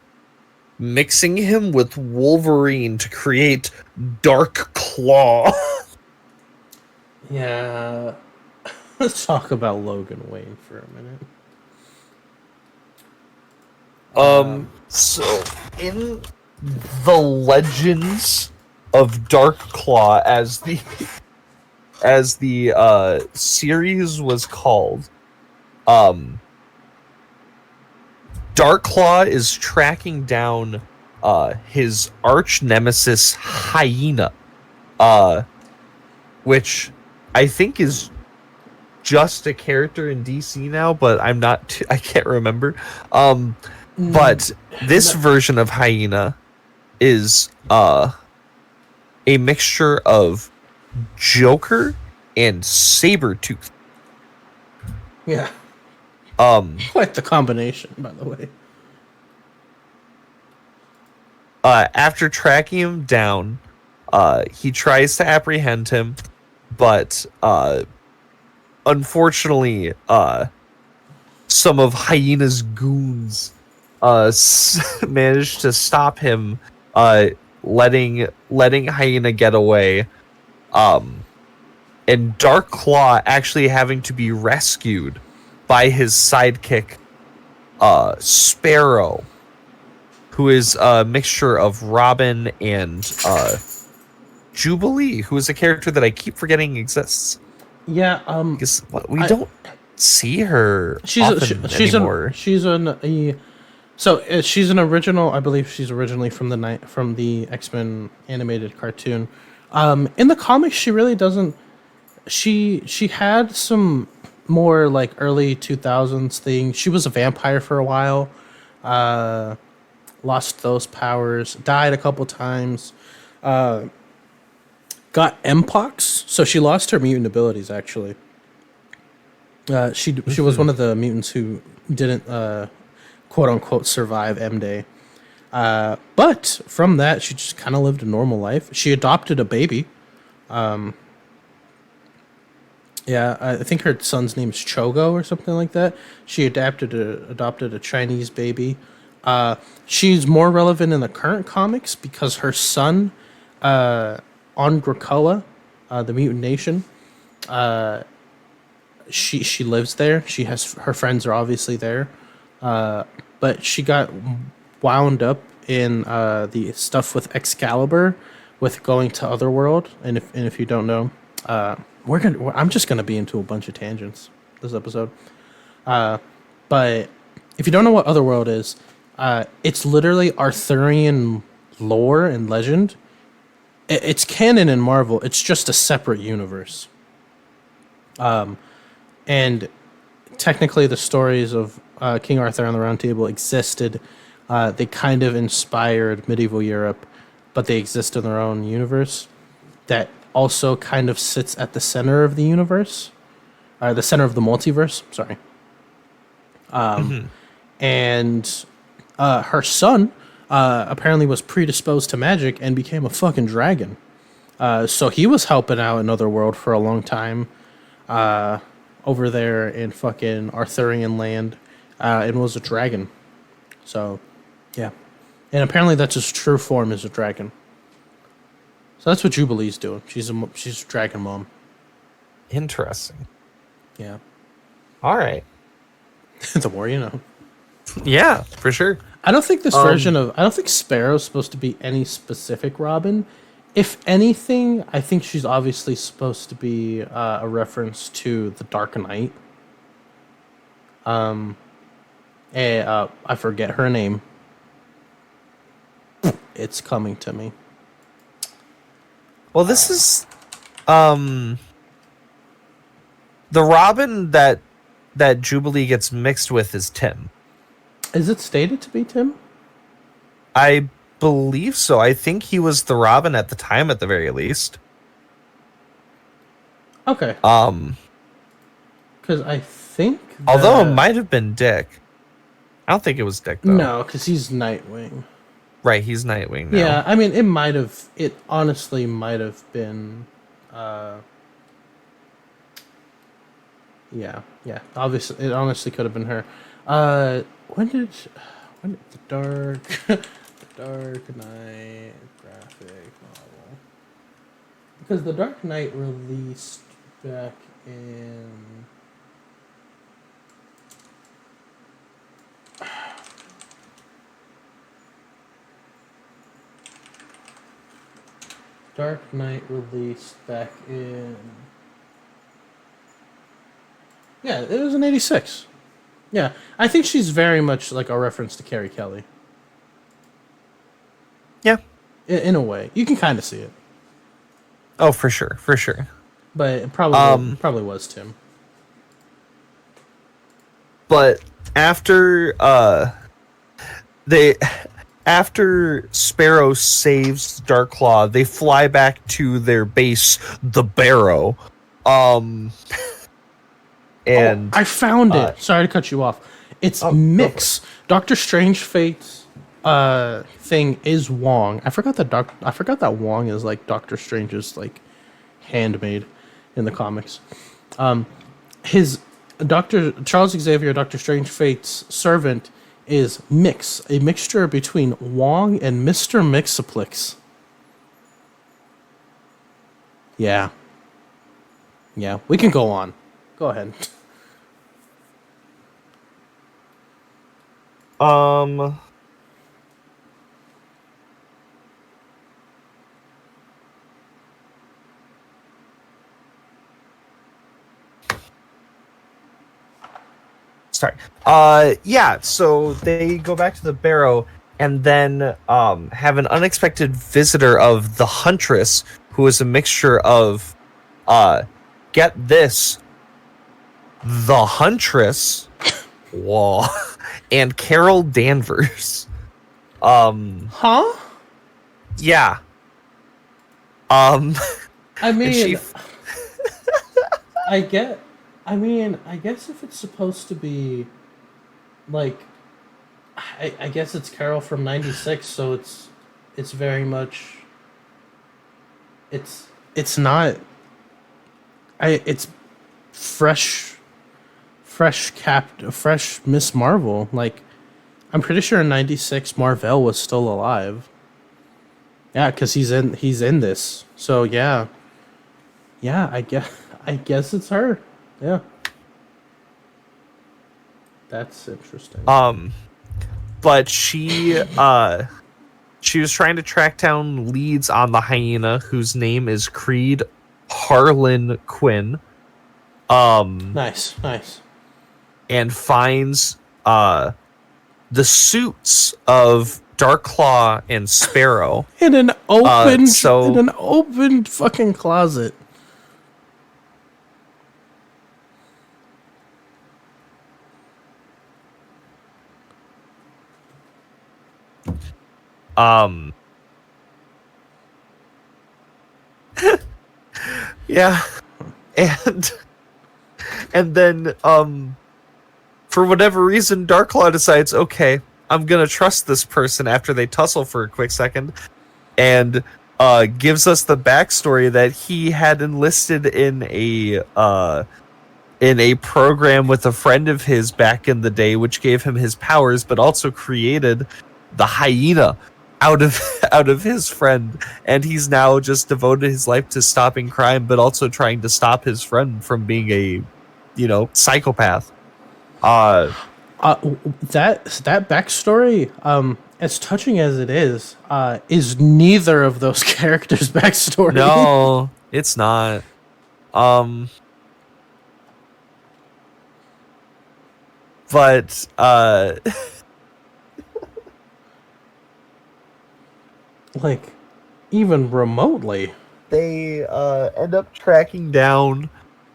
[SPEAKER 2] mixing him with Wolverine to create Dark Claw.
[SPEAKER 1] Yeah. Let's talk about Logan Wayne for a minute.
[SPEAKER 2] So in the Legends of Dark Claw, as the series was called, Dark Claw is tracking down his arch nemesis Hyena, which I think is just a character in DC now, but I can't remember. But this version of Hyena is a mixture of Joker and Sabretooth.
[SPEAKER 1] Yeah. Quite the combination, by the way.
[SPEAKER 2] After tracking him down, he tries to apprehend him, but unfortunately, some of Hyena's goons managed to stop him, letting Hyena get away. And Dark Claw actually having to be rescued by his sidekick, Sparrow, who is a mixture of Robin and Jubilee, who is a character that I keep forgetting exists.
[SPEAKER 1] Yeah,
[SPEAKER 2] Because we don't see her anymore.
[SPEAKER 1] She's an original. I believe she's originally from the X-Men animated cartoon. In the comics, she really doesn't. She had some more like early 2000s things. She was a vampire for a while. Lost those powers. Died a couple times. Got Mpox, so she lost her mutant abilities. Actually, she was one of the mutants who didn't quote unquote survive M Day. But from that, she just kind of lived a normal life. She adopted a baby. Yeah, I think her son's name is Chogo or something like that. She adopted a Chinese baby. She's more relevant in the current comics because her son, on Krakoa, the mutant nation, she lives there. She has her friends are obviously there, but she got wound up in the stuff with Excalibur, with going to Otherworld. And if you don't know, I'm just gonna be into a bunch of tangents this episode. But if you don't know what Otherworld is, it's literally Arthurian lore and legend. It's canon in Marvel. It's just a separate universe. And technically, the stories of King Arthur and the Round Table existed. They kind of inspired medieval Europe, but they exist in their own universe that also kind of sits at the center of the universe, the center of the multiverse. Sorry. And her son apparently was predisposed to magic and became a fucking dragon. So he was helping out in Otherworld for a long time, over there in fucking Arthurian land, and was a dragon. So, yeah. And apparently that's his true form, is a dragon. So that's what Jubilee's doing. She's a dragon mom.
[SPEAKER 2] Interesting.
[SPEAKER 1] Yeah.
[SPEAKER 2] All right.
[SPEAKER 1] The more you know.
[SPEAKER 2] Yeah, for sure.
[SPEAKER 1] I don't think this version of... I don't think Sparrow's supposed to be any specific Robin. If anything, I think she's obviously supposed to be a reference to the Dark Knight. I forget her name. It's coming to me.
[SPEAKER 2] Well, this is the Robin that Jubilee gets mixed with is Tim.
[SPEAKER 1] Is it stated to be Tim?
[SPEAKER 2] I believe so. I think he was the Robin at the time, at the very least.
[SPEAKER 1] Okay. Because I think
[SPEAKER 2] although it might have been Dick. I don't think it was Dick, though.
[SPEAKER 1] No, because he's Nightwing.
[SPEAKER 2] Right, he's Nightwing now.
[SPEAKER 1] Yeah, I mean, it honestly might have been, yeah, obviously, it honestly could have been her. When did the Dark Knight graphic novel? Because the Dark Knight released back in... Dark Knight released back in... Yeah, it was in 86. Yeah, I think she's very much like a reference to Carrie Kelly.
[SPEAKER 2] Yeah.
[SPEAKER 1] In a way. You can kind of see it.
[SPEAKER 2] Oh, for sure. For sure.
[SPEAKER 1] But it probably was Tim.
[SPEAKER 2] But after after Sparrow saves Darklaw, they fly back to their base, the Barrow. And
[SPEAKER 1] I found it. Sorry to cut you off. It's Mix. Doctor Strange Fate's thing is Wong. I forgot that Wong is like Doctor Strange's like handmaid in the comics. His Doctor Charles Xavier, Doctor Strange Fate's servant is Mix, a mixture between Wong and Mr. Mixaplix. Yeah. Yeah, we can go on. Go ahead.
[SPEAKER 2] Sorry. Yeah, so they go back to the Barrow and then have an unexpected visitor of the Huntress, who is a mixture of get this, the Huntress, whoa, and Carol Danvers.
[SPEAKER 1] Huh?
[SPEAKER 2] Yeah.
[SPEAKER 1] I mean,
[SPEAKER 2] she
[SPEAKER 1] I guess if it's supposed to be, like, I guess it's Carol from '96, so it's very much, it's not, it's fresh Miss Marvel. Like, I'm pretty sure in '96 Marvel was still alive. Yeah, because he's in this. So yeah, I guess it's her. Yeah, that's interesting.
[SPEAKER 2] but she was trying to track down leads on the hyena, whose name is Creed Harlan Quinn.
[SPEAKER 1] Nice.
[SPEAKER 2] And finds the suits of Darklaw and Sparrow
[SPEAKER 1] in an open fucking closet.
[SPEAKER 2] Yeah. And then for whatever reason Darklaw decides, okay, I'm gonna trust this person after they tussle for a quick second, and gives us the backstory that he had enlisted in a program with a friend of his back in the day, which gave him his powers, but also created the hyena out of his friend, and he's now just devoted his life to stopping crime, but also trying to stop his friend from being a, psychopath.
[SPEAKER 1] That backstory, as touching as it is neither of those characters' backstory.
[SPEAKER 2] No, it's not. But
[SPEAKER 1] like, even remotely.
[SPEAKER 2] They end up tracking down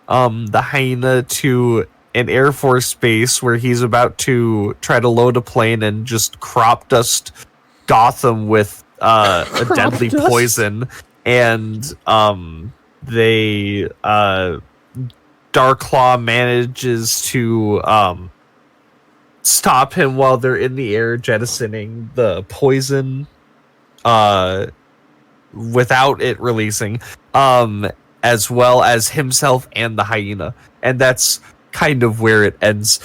[SPEAKER 2] the hyena to an Air Force base where he's about to try to load a plane and just crop dust Gotham with a deadly poison. And they Darklaw manages to stop him while they're in the air, jettisoning the poison without it releasing, as well as himself and the hyena. And that's kind of where it ends.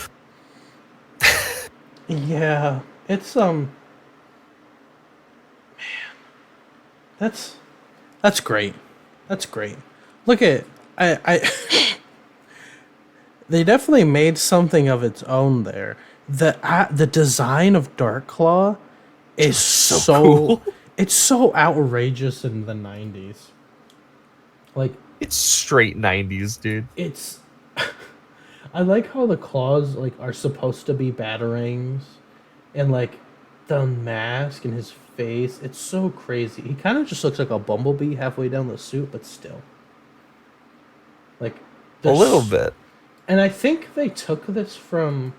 [SPEAKER 1] Yeah, it's man, that's great. That's great. Look at I they definitely made something of its own there. The design of Darklaw is so
[SPEAKER 2] cool.
[SPEAKER 1] It's so outrageous in the 90s. Like,
[SPEAKER 2] it's straight 90s, dude.
[SPEAKER 1] It's I like how the claws like are supposed to be batarangs, and like the mask and his face, it's so crazy. He kind of just looks like a bumblebee halfway down the suit, but still. Like,
[SPEAKER 2] a little bit.
[SPEAKER 1] And I think they took this from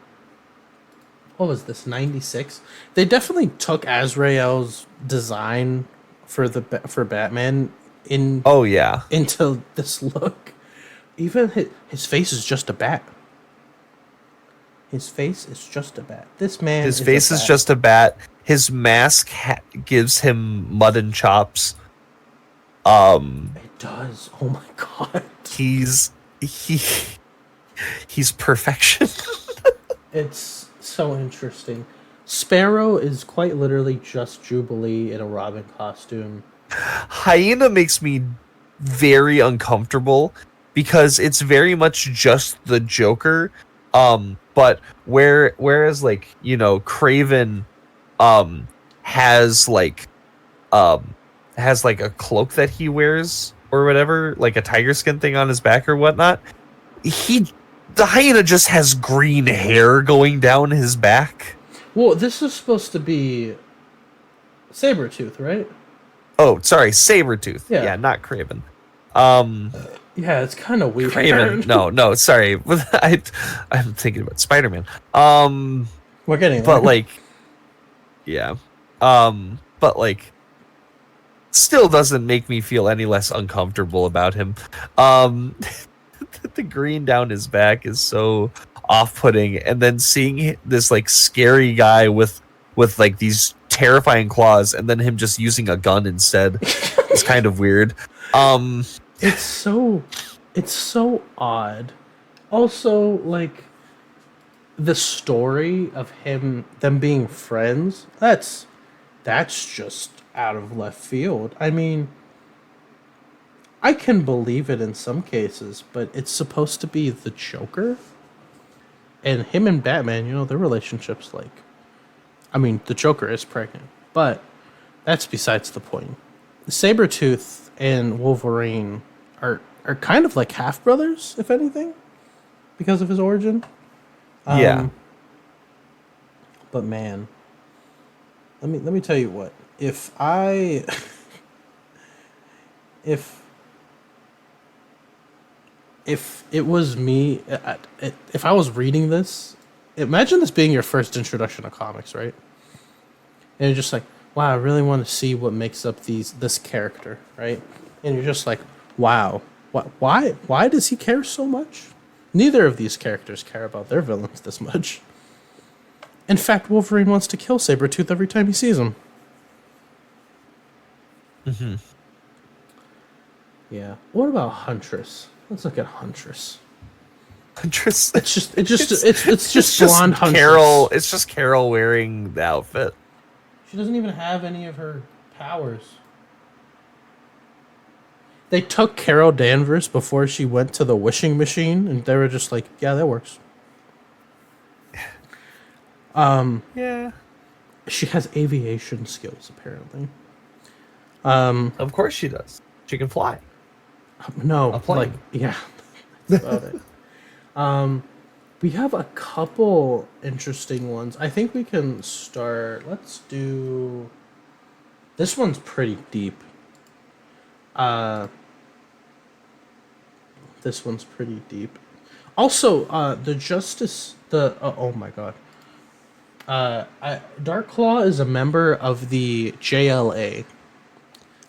[SPEAKER 1] what was this, 96? They definitely took Azrael's design for Batman in
[SPEAKER 2] Oh yeah.
[SPEAKER 1] into this look. Even his face is just a bat. His face is just a bat. This man
[SPEAKER 2] His
[SPEAKER 1] is a
[SPEAKER 2] face is
[SPEAKER 1] bat.
[SPEAKER 2] just a bat. His mask gives him mutton chops.
[SPEAKER 1] It does. Oh my god.
[SPEAKER 2] He's he he's perfection.
[SPEAKER 1] It's so interesting. Sparrow is quite literally just Jubilee in a Robin costume.
[SPEAKER 2] Hyena makes me very uncomfortable because it's very much just the Joker. But whereas like, Craven um has like a cloak that he wears or whatever, like a tiger skin thing on his back or whatnot. The hyena just has green hair going down his back.
[SPEAKER 1] Well, this is supposed to be Sabretooth, right?
[SPEAKER 2] Oh, sorry, Sabretooth.
[SPEAKER 1] Yeah.
[SPEAKER 2] Yeah, not Craven. Um,
[SPEAKER 1] Yeah, it's kind of weird.
[SPEAKER 2] Craven. No, sorry. I'm thinking about Spider-Man.
[SPEAKER 1] We're getting there.
[SPEAKER 2] But like, yeah. But like, still doesn't make me feel any less uncomfortable about him. The green down his back is so off-putting, and then seeing this like scary guy with like these terrifying claws, and then him just using a gun instead is kind of weird.
[SPEAKER 1] It's so odd. Also, like the story of them being friends, that's just out of left field. I mean, I can believe it in some cases, but it's supposed to be the Joker. And him and Batman, their relationship's like, I mean, the Joker is pregnant, but that's besides the point. Sabretooth and Wolverine are kind of like half brothers, if anything, because of his origin.
[SPEAKER 2] Yeah.
[SPEAKER 1] But man, let me tell you what. If I if it was me, if I was reading this, imagine this being your first introduction to comics, right? And you're just like, wow, I really want to see what makes up this character, right? And you're just like, wow, why does he care so much? Neither of these characters care about their villains this much. In fact, Wolverine wants to kill Sabretooth every time he sees him.
[SPEAKER 2] Mm-hmm.
[SPEAKER 1] Yeah. What about Huntress? Let's look at Huntress.
[SPEAKER 2] Huntress.
[SPEAKER 1] It's just blonde Huntress.
[SPEAKER 2] Carol. It's just Carol wearing the outfit.
[SPEAKER 1] She doesn't even have any of her powers. They took Carol Danvers before she went to the wishing machine, and they were just like, yeah, that works.
[SPEAKER 2] Yeah.
[SPEAKER 1] She has aviation skills, apparently.
[SPEAKER 2] Of course she does. She can fly.
[SPEAKER 1] No,
[SPEAKER 2] A plane.
[SPEAKER 1] like, yeah, that's about it. We have a couple interesting ones. I think we can start. Let's do. This one's pretty deep. This one's pretty deep. Also, the Justice. Oh my god. Darkclaw is a member of the JLA.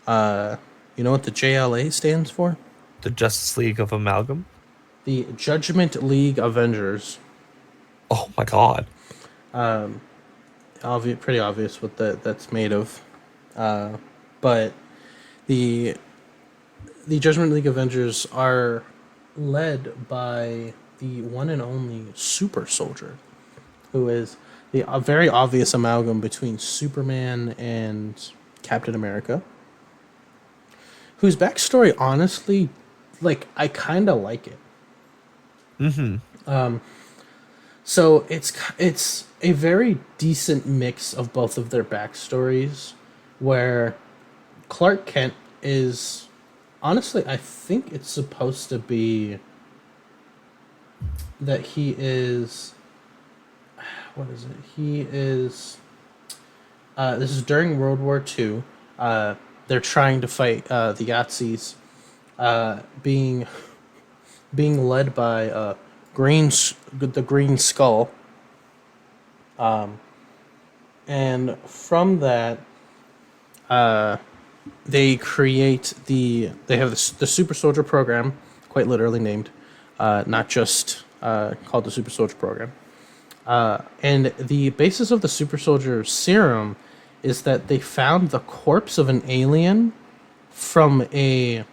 [SPEAKER 1] You know what the JLA stands for?
[SPEAKER 2] The Justice League of Amalgam.
[SPEAKER 1] The Judgment League Avengers.
[SPEAKER 2] Oh my god.
[SPEAKER 1] Pretty obvious what that's made of. But the Judgment League Avengers are led by the one and only Super Soldier, who is a very obvious amalgam between Superman and Captain America, whose backstory, honestly, like, I kind of like it.
[SPEAKER 2] Mm-hmm.
[SPEAKER 1] So it's a very decent mix of both of their backstories, where Clark Kent is, honestly, I think it's supposed to be that he is, what is it? He is, this is during World War II. They're trying to fight the Yazis, being led by the Green Skull, And from that, they create they have the super soldier program, quite literally named, not just called the super soldier program. And the basis of the super soldier serum is that they found the corpse of an alien from a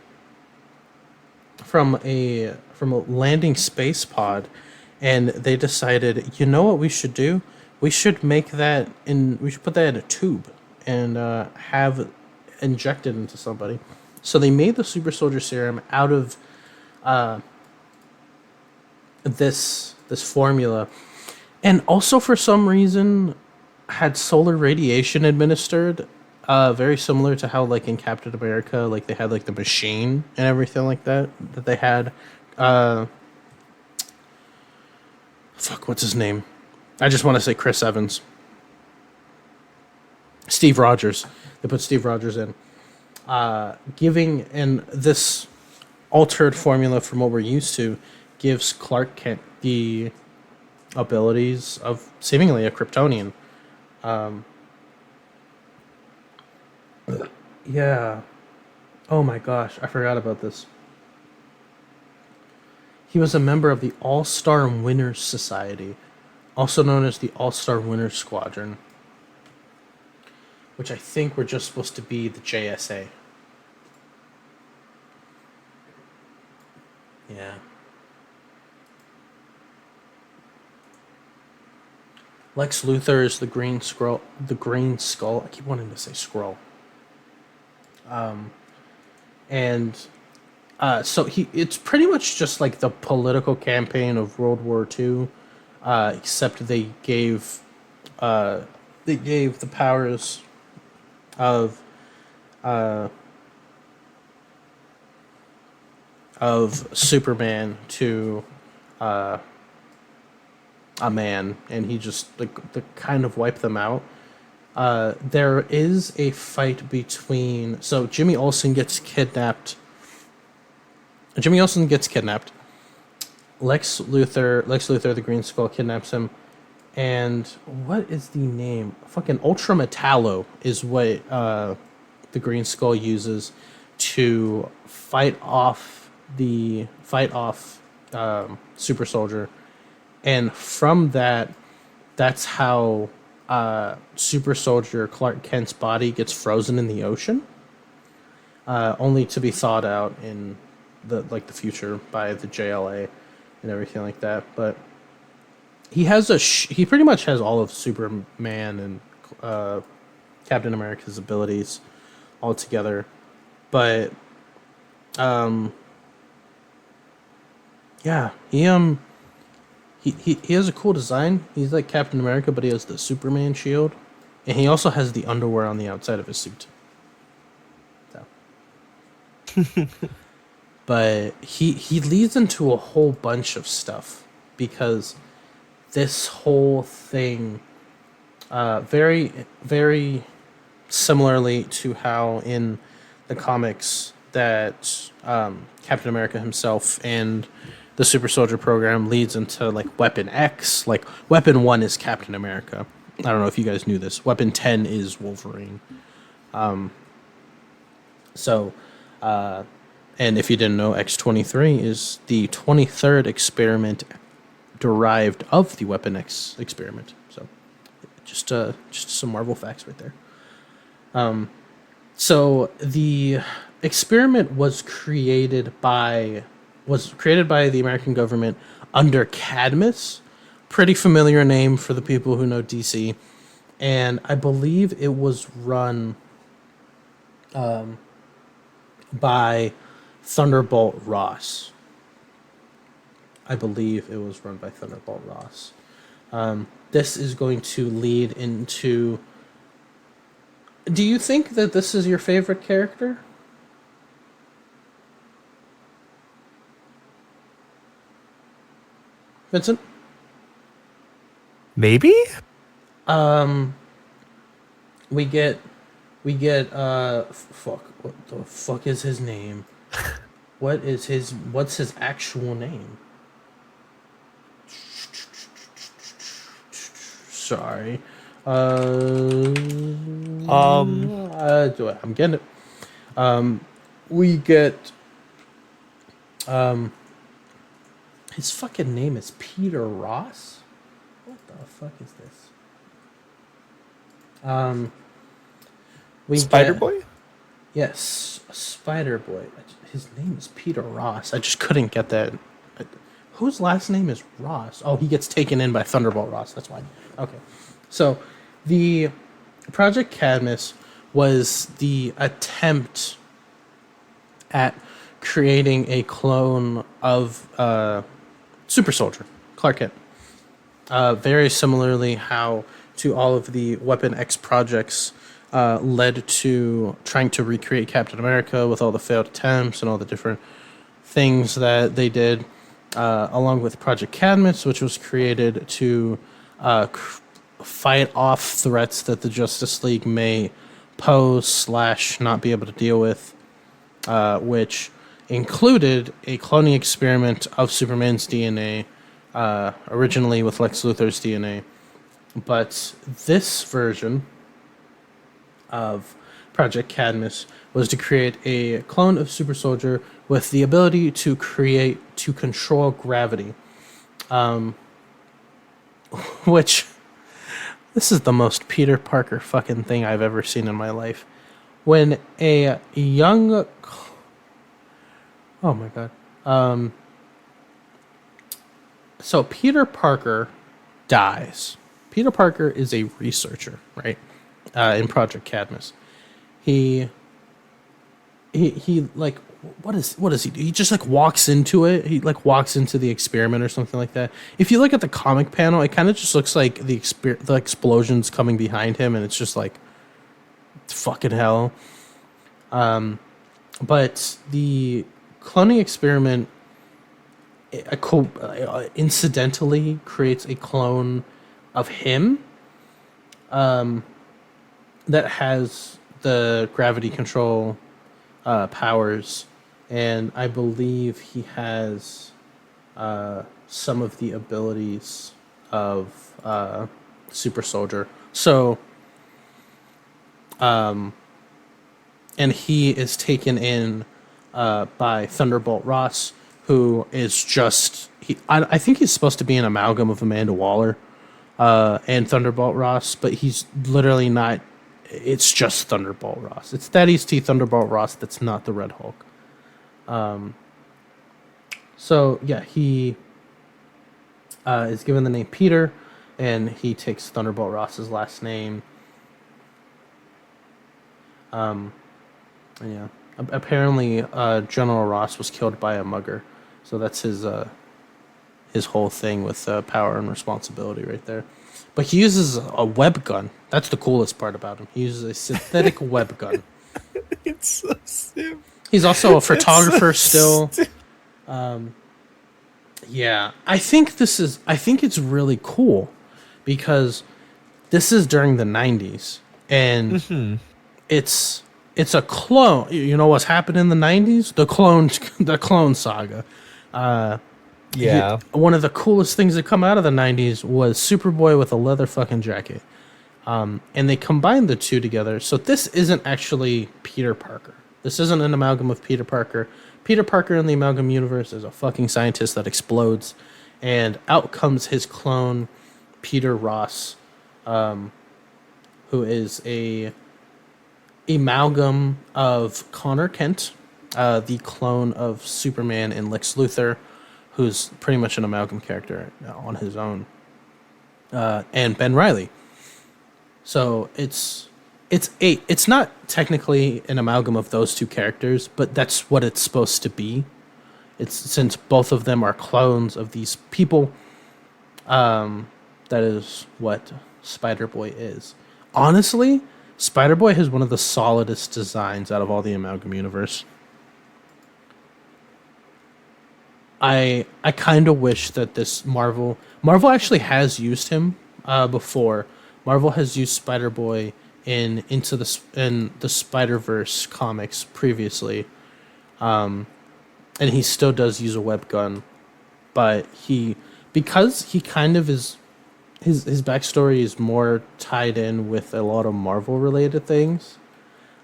[SPEAKER 1] landing space pod, and they decided, you know what we should do? We should we should put that in a tube and have injected into somebody. So they made the super soldier serum out of this formula, and also for some reason had solar radiation administered, very similar to how like in Captain America, like they had like the machine and everything like that they had. Fuck, what's his name? I just want to say Chris Evans. Steve Rogers. They put Steve Rogers in, giving, and this altered formula from what we're used to gives Clark Kent the abilities of seemingly a Kryptonian. Yeah. Oh my gosh, I forgot about this. He was a member of the All-Star Winners Society, also known as the All-Star Winners Squadron, which I think were just supposed to be the JSA. Yeah. Lex Luthor is the Green Scroll. The Green Skull. I keep wanting to say Scroll. And so it's pretty much just like the political campaign of World War II, except they gave the powers of uh, of Superman to a man, and he just the kind of wiped them out. There is a fight between, so Jimmy Olsen gets kidnapped. Jimmy Olsen gets kidnapped. Lex Luthor, the Green Skull, kidnaps him. And what is the name? Fucking Ultra Metallo is what the Green Skull uses to fight off Super Soldier. And from that, that's how Super Soldier Clark Kent's body gets frozen in the ocean, only to be thawed out in the future by the JLA and everything like that. But he has he pretty much has all of Superman and Captain America's abilities all together. But yeah, he has a cool design. He's like Captain America, but he has the Superman shield, and he also has the underwear on the outside of his suit. So. But he leads into a whole bunch of stuff, because this whole thing, very very similarly to how in the comics that Captain America himself and the Super Soldier program leads into like Weapon X. Like Weapon 1 is Captain America. I don't know if you guys knew this. Weapon 10 is Wolverine. And if you didn't know, X-23 is the 23rd experiment derived of the Weapon X experiment. So just some Marvel facts right there. So the experiment was created by the American government under Cadmus. Pretty familiar name for the people who know DC. And I believe it was run by Thunderbolt Ross. This is going to lead into... Do you think that this is your favorite character? Vincent?
[SPEAKER 2] Maybe?
[SPEAKER 1] We get fuck, what the fuck is his name? What's his actual name? sorry. I'm getting it. We get his fucking name is Peter Ross. What the fuck is this? We
[SPEAKER 2] Spider
[SPEAKER 1] get
[SPEAKER 2] Boy?
[SPEAKER 1] yes, Spider Boy. His name is Peter Ross. I just couldn't get that. Whose last name is Ross? Oh, he gets taken in by Thunderbolt Ross. That's why. Okay, so the Project Cadmus was the attempt at creating a clone of Super Soldier, Clark Kent. Very similarly, how to all of the Weapon X projects led to trying to recreate Captain America with all the failed attempts and all the different things that they did, along with Project Cadmus, which was created to fight off threats that the Justice League may pose / not be able to deal with, which included a cloning experiment of Superman's DNA, originally with Lex Luthor's DNA. But this version of Project Cadmus was to create a clone of Super Soldier with the ability to control gravity. Which, this is the most Peter Parker fucking thing I've ever seen in my life. When a young... Oh my god. So Peter Parker dies. Peter Parker is a researcher, right? In Project Cadmus. He like what does he do? He just like walks into it. He like walks into the experiment or something like that. If you look at the comic panel, it kind of just looks like the explosions coming behind him, and it's just like fucking hell. But the cloning experiment incidentally creates a clone of him that has the gravity control powers, and I believe he has some of the abilities of Super Soldier. So, and he is taken in by Thunderbolt Ross, who is just I think he's supposed to be an amalgam of Amanda Waller and Thunderbolt Ross, but he's literally not. It's just Thunderbolt Ross. It's Thaddeus T. Thunderbolt Ross that's not the Red Hulk. So yeah, he is given the name Peter, and he takes Thunderbolt Ross's last name. And yeah, apparently General Ross was killed by a mugger, so that's his whole thing with power and responsibility right there. But he uses a web gun. That's the coolest part about him. He uses a synthetic web gun.
[SPEAKER 2] It's so stupid.
[SPEAKER 1] He's also a photographer still. Yeah, I think it's really cool because this is during the 90s, and it's a clone. You know what's happened in the 90s? The clone saga.
[SPEAKER 2] Yeah.
[SPEAKER 1] One of the coolest things that come out of the 90s was Superboy with a leather fucking jacket. And they combined the two together. So this isn't actually Peter Parker. This isn't an amalgam of Peter Parker. Peter Parker in the Amalgam universe is a fucking scientist that explodes. And out comes his clone, Peter Ross, who is a amalgam of Connor Kent, the clone of Superman and Lex Luthor, who's pretty much an amalgam character on his own, and Ben Reilly. So it's not technically an amalgam of those two characters, but that's what it's supposed to be. It's since both of them are clones of these people. That is what Spider-Boy is. Honestly, Spider-Boy has one of the solidest designs out of all the Amalgam universe. I kind of wish that this Marvel actually has used him before. Marvel has used Spider-Boy in the Spider-Verse comics previously, and he still does use a web gun, but because he kind of is his backstory is more tied in with a lot of Marvel related things.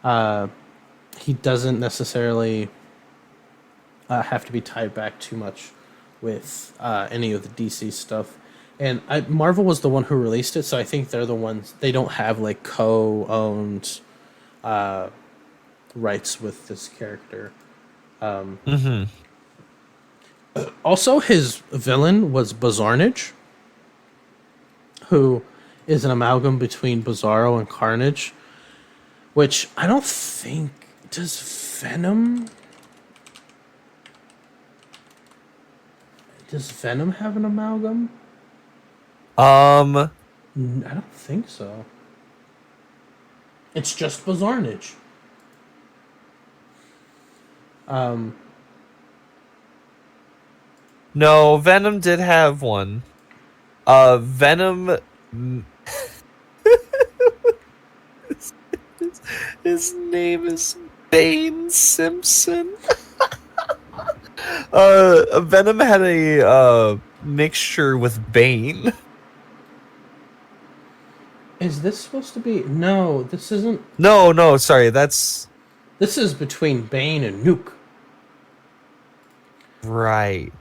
[SPEAKER 1] He doesn't necessarily have to be tied back too much with any of the DC stuff. And Marvel was the one who released it, so I think they're the ones. They don't have like co-owned rights with this character.
[SPEAKER 2] Mm-hmm.
[SPEAKER 1] Also, his villain was Bizarnage, who is an amalgam between Bizarro and Carnage, which I don't think does Venom. Does Venom have an amalgam? I don't think so. It's just Bizarnage.
[SPEAKER 2] No, Venom did have one. Venom. His name is Bane Simpson. Venom had a mixture with Bane.
[SPEAKER 1] Is this supposed to be? No, this isn't.
[SPEAKER 2] No, sorry, that's
[SPEAKER 1] This is between Bane and Nuke.
[SPEAKER 2] right.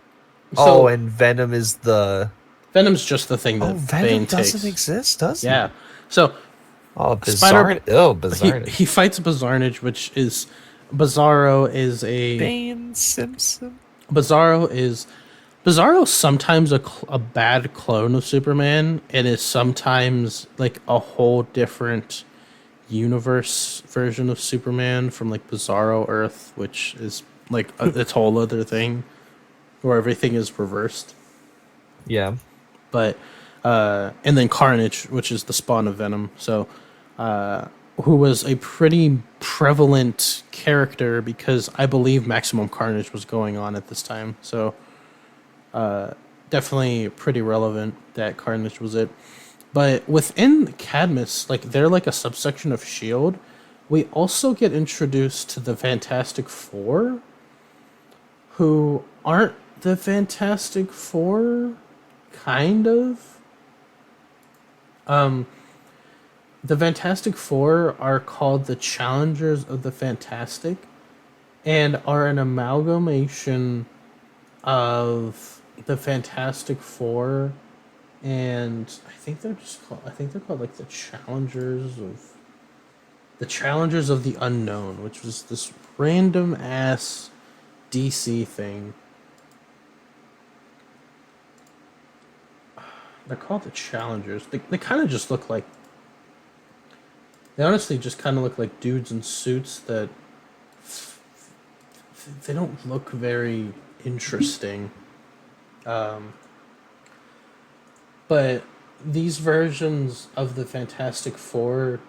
[SPEAKER 1] So
[SPEAKER 2] And Venom is the.
[SPEAKER 1] Venom's just the thing that
[SPEAKER 2] Venom
[SPEAKER 1] Bane
[SPEAKER 2] doesn't
[SPEAKER 1] takes.
[SPEAKER 2] exist, does he?
[SPEAKER 1] Yeah. So
[SPEAKER 2] Bizarre. Bizarre.
[SPEAKER 1] he fights Bizarnage, which is Bizarro is a
[SPEAKER 2] Bane Simpson.
[SPEAKER 1] Bizarro sometimes a bad clone of Superman, and is sometimes like a whole different universe version of Superman from like Bizarro Earth, which is like its whole other thing, where everything is reversed.
[SPEAKER 2] Yeah.
[SPEAKER 1] But and then Carnage, which is the spawn of Venom. So who was a pretty prevalent character because I believe Maximum Carnage was going on at this time. So definitely pretty relevant that Carnage was it. But within Cadmus, like they're like a subsection of Shield. We also get introduced to the Fantastic Four, who aren't the Fantastic Four, kind of. The Fantastic Four are called the Challengers of the Fantastic, and are an amalgamation of the Fantastic Four, and I think they're called like the Challengers of the Unknown, which was this random ass DC thing. They're called the Challengers. They kind of just look like. They honestly just kind of look like dudes in suits that. They don't look very interesting. But these versions of the Fantastic Four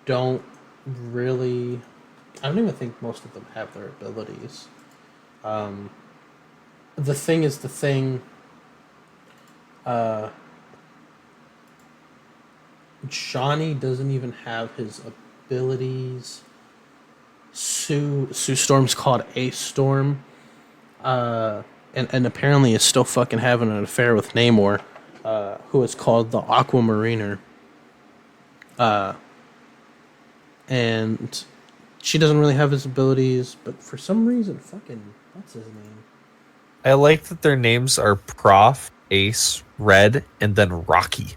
[SPEAKER 1] don't really. I don't even think most of them have their abilities. The Thing is the Thing. Johnny doesn't even have his abilities. Sue Storm's called Ace Storm. And apparently is still fucking having an affair with Namor, who is called the Aquamariner. And she doesn't really have his abilities, but for some reason, what's his name?
[SPEAKER 2] I like that their names are Prof, Ace, Red, and then Rocky.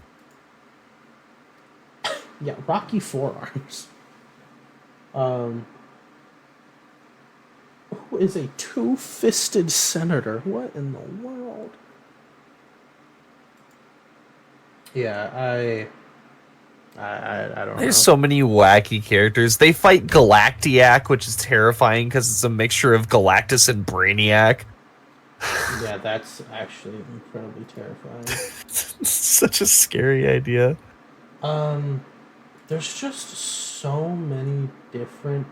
[SPEAKER 1] Yeah, Rocky Forearms. Who is a two-fisted senator? What in the world? Yeah, I don't know.
[SPEAKER 2] There's so many wacky characters. They fight Galactiac, which is terrifying because it's a mixture of Galactus and Brainiac.
[SPEAKER 1] Yeah, that's actually incredibly terrifying.
[SPEAKER 2] Such a scary idea.
[SPEAKER 1] There's just so many different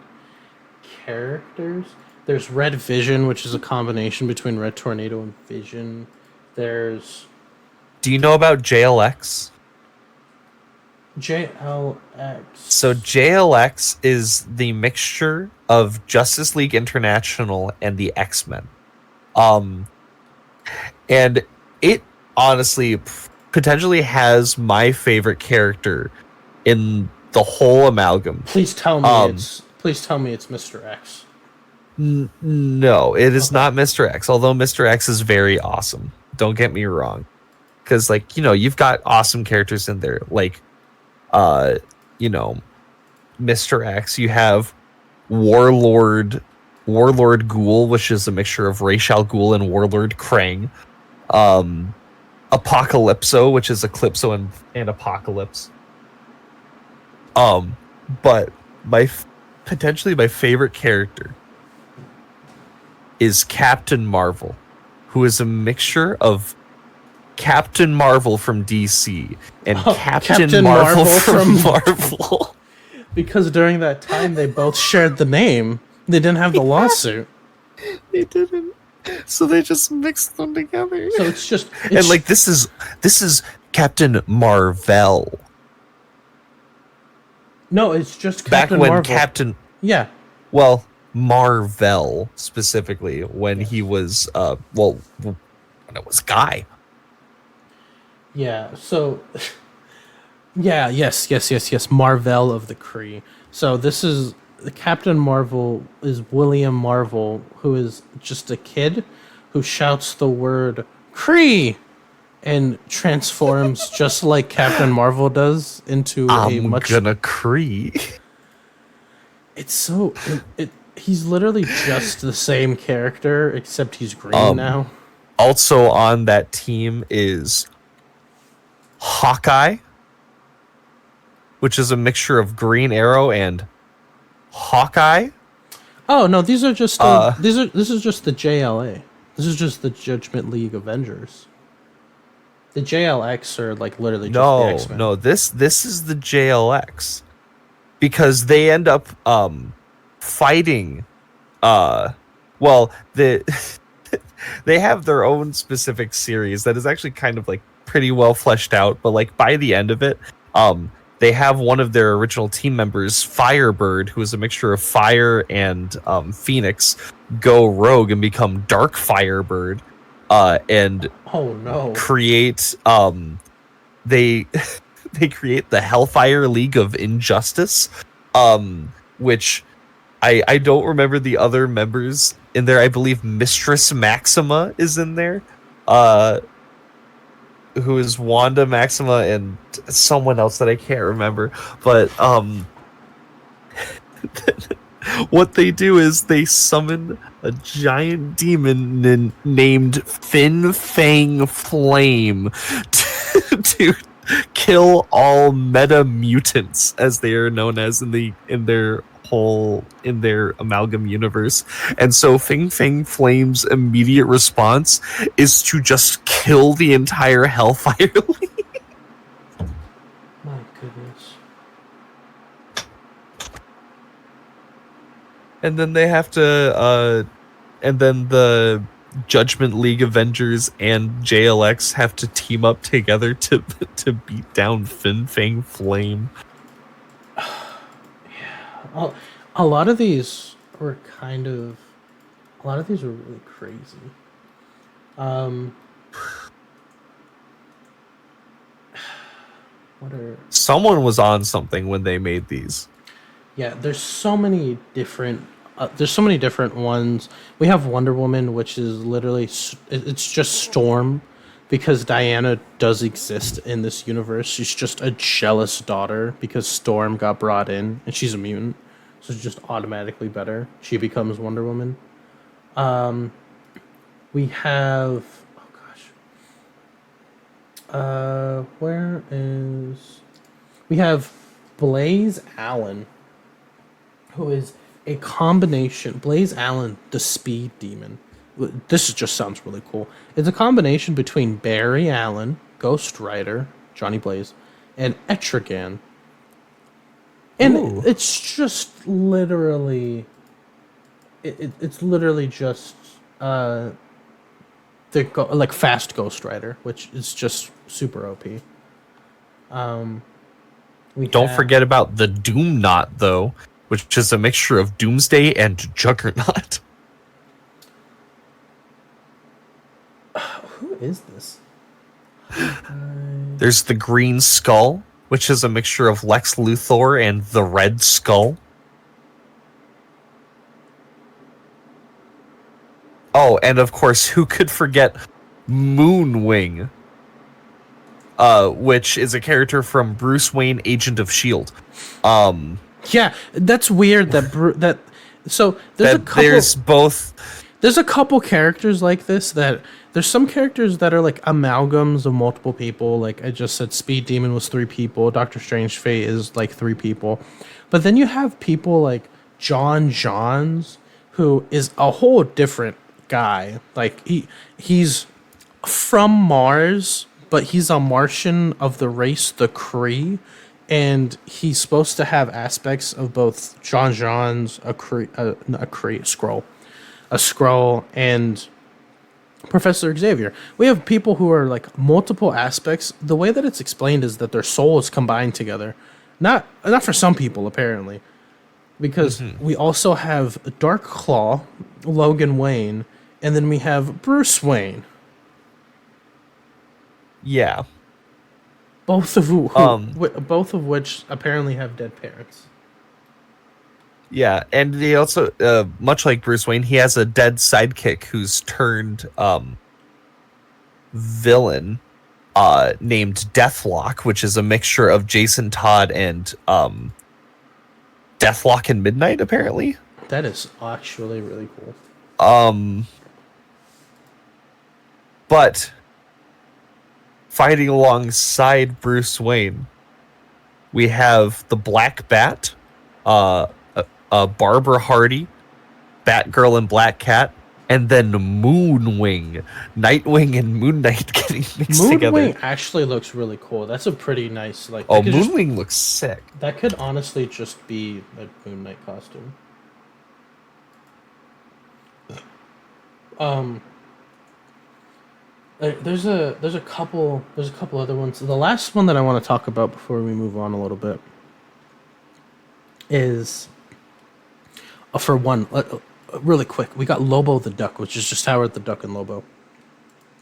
[SPEAKER 1] characters. There's Red Vision, which is a combination between Red Tornado and Vision. There's
[SPEAKER 2] Do you know about JLX?
[SPEAKER 1] JLX.
[SPEAKER 2] So JLX is the mixture of Justice League International and the X-Men. And it honestly, potentially has my favorite character in the whole amalgam.
[SPEAKER 1] Please tell me it's Mr. X.
[SPEAKER 2] No, it is
[SPEAKER 1] Okay.
[SPEAKER 2] not Mr. X, although Mr. X is very awesome. Don't get me wrong. Because, like, you've got awesome characters in there. Like, you know, Mr. X, you have Warlord Ghoul, which is a mixture of Ra's al Ghul and Warlord Krang. Apocalypso, which is Eclipso and Apocalypse. But potentially my favorite character is Captain Marvel, who is a mixture of Captain Marvel from DC and Captain Marvel from Marvel.
[SPEAKER 1] Because during that time they both shared the name. They didn't have the lawsuit.
[SPEAKER 2] They didn't. So they just mixed them together.
[SPEAKER 1] So it's
[SPEAKER 2] and like this is Captain Marvel.
[SPEAKER 1] No, it's just Captain
[SPEAKER 2] Back when
[SPEAKER 1] Marvel.
[SPEAKER 2] Captain
[SPEAKER 1] Yeah.
[SPEAKER 2] Well, Marvel specifically when he was when it was Guy.
[SPEAKER 1] Yeah. So yes. Marvel of the Kree. So this is Captain Marvel is William Marvel, who is just a kid who shouts the word Kree and transforms just like Captain Marvel does into
[SPEAKER 2] gonna Kree.
[SPEAKER 1] It's so he's literally just the same character except he's green now.
[SPEAKER 2] Also on that team is Hawkeye, which is a mixture of Green Arrow and Hawkeye.
[SPEAKER 1] Oh no, these are just this is just the JLA. This is just the Judgment League Avengers. The JLX are like literally just the X-Men.
[SPEAKER 2] No, this is the JLX. Because they end up fighting they have their own specific series that is actually kind of like pretty well fleshed out, but like by the end of it, they have one of their original team members, Firebird, who is a mixture of Fire and Phoenix, go rogue and become Dark Firebird, and create they create the Hellfire League of Injustice, which I don't remember the other members in there. I believe Mistress Maxima is in there, who is Wanda Maxima and someone else that I can't remember. But what they do is they summon a giant demon named Fin Fang Flame to kill all meta mutants, as they are known as in their amalgam universe. And so Fin Fang Flame's immediate response is to just kill the entire Hellfire League.
[SPEAKER 1] My goodness.
[SPEAKER 2] And then they have to and then the Judgment League Avengers and JLX have to team up together to beat down Fin Fang Flame.
[SPEAKER 1] Yeah. A lot of these were really crazy.
[SPEAKER 2] Someone was on something when they made these.
[SPEAKER 1] Yeah, there's so many different ones. We have Wonder Woman, which is literally it's just Storm, because Diana does exist in this universe. She's just a jealous daughter because Storm got brought in and she's a mutant, so it's just automatically better. She becomes Wonder Woman. We have we have Blaze Allen, who is a combination. Blaze Allen, the Speed Demon. This just sounds really cool. It's a combination between Barry Allen, Ghost Rider, Johnny Blaze, and Etrigan. And it's just literally... It's literally just... fast Ghost Rider, which is just super OP.
[SPEAKER 2] Don't forget about the Doom Knot, though, which is a mixture of Doomsday and Juggernaut.
[SPEAKER 1] Who is this?
[SPEAKER 2] There's the Green Skull, which is a mixture of Lex Luthor and the Red Skull. Oh, and of course, who could forget Moonwing, which is a character from Bruce Wayne, Agent of S.H.I.E.L.D.
[SPEAKER 1] Yeah, that's weird so there's a
[SPEAKER 2] That
[SPEAKER 1] couple
[SPEAKER 2] there's both.
[SPEAKER 1] there's a couple characters like this that there's some characters that are like amalgams of multiple people. Like I just said, Speed Demon was 3 people, Doctor Strange Fate is like 3 people. But then you have people like John Johns, who is a whole different guy. Like he's from Mars, but he's a Martian of the race the Kree, and he's supposed to have aspects of both John John's a Kree a Skrull, and Professor Xavier. We have people who are like multiple aspects. The way that it's explained is that their soul is combined together. Not for some people apparently, because we also have Dark Claw, Logan Wayne, and then we have Bruce Wayne.
[SPEAKER 2] Yeah.
[SPEAKER 1] Both of both of which apparently have dead parents.
[SPEAKER 2] Yeah, and he also, much like Bruce Wayne, he has a dead sidekick who's turned villain, named Deathlock, which is a mixture of Jason Todd and Deathlock and Midnight, apparently.
[SPEAKER 1] That is actually really cool.
[SPEAKER 2] But fighting alongside Bruce Wayne, we have the Black Bat, Barbara Hardy, Batgirl and Black Cat, and then Moonwing, Nightwing and Moon Knight getting mixed together.
[SPEAKER 1] Moonwing actually looks really cool. That's a pretty nice like.
[SPEAKER 2] Oh, Moonwing looks sick.
[SPEAKER 1] That could honestly just be a Moon Knight costume. There's a couple other ones. The last one that I want to talk about before we move on a little bit is, for one, really quick, we got Lobo the Duck, which is just Howard the Duck and Lobo.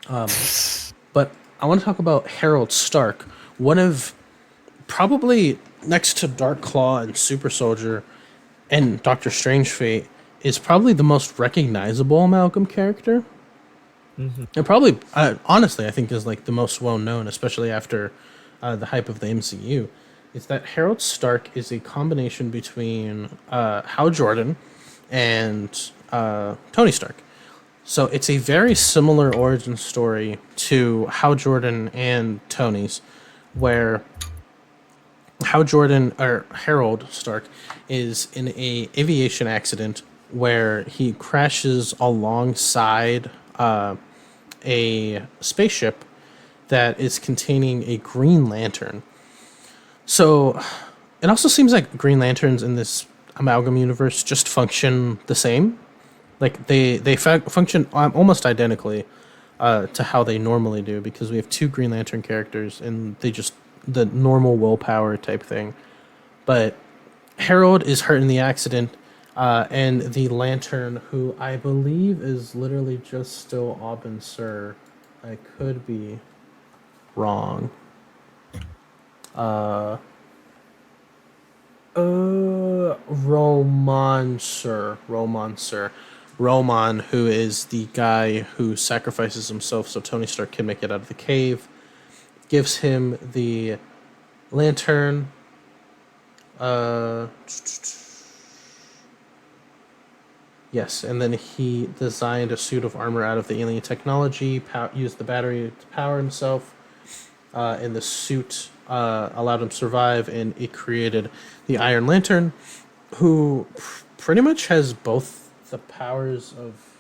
[SPEAKER 1] But I want to talk about Harold Stark, one of probably next to Dark Claw and Super Soldier and Doctor Strange Fate is probably the most recognizable Amalgam character. And probably, honestly, I think is like the most well known, especially after the hype of the MCU. Is that Harold Stark is a combination between Hal Jordan and Tony Stark. So it's a very similar origin story to Hal Jordan and Tony's, where Hal Jordan or Harold Stark is in a aviation accident where he crashes alongside a spaceship that is containing a Green Lantern. So it also seems like Green Lanterns in this Amalgam universe just function the same. Like they function almost identically to how they normally do, because we have 2 Green Lantern characters and they just the normal willpower type thing. But Harold is hurt in the accident, and the Lantern, who I believe is literally just still Aubin Sur. I could be wrong. Roman, who is the guy who sacrifices himself so Tony Stark can make it out of the cave, gives him the lantern. Yes, and then he designed a suit of armor out of the alien technology, used the battery to power himself, and the suit allowed him to survive, and it created the Iron Lantern, who pretty much has both the powers of...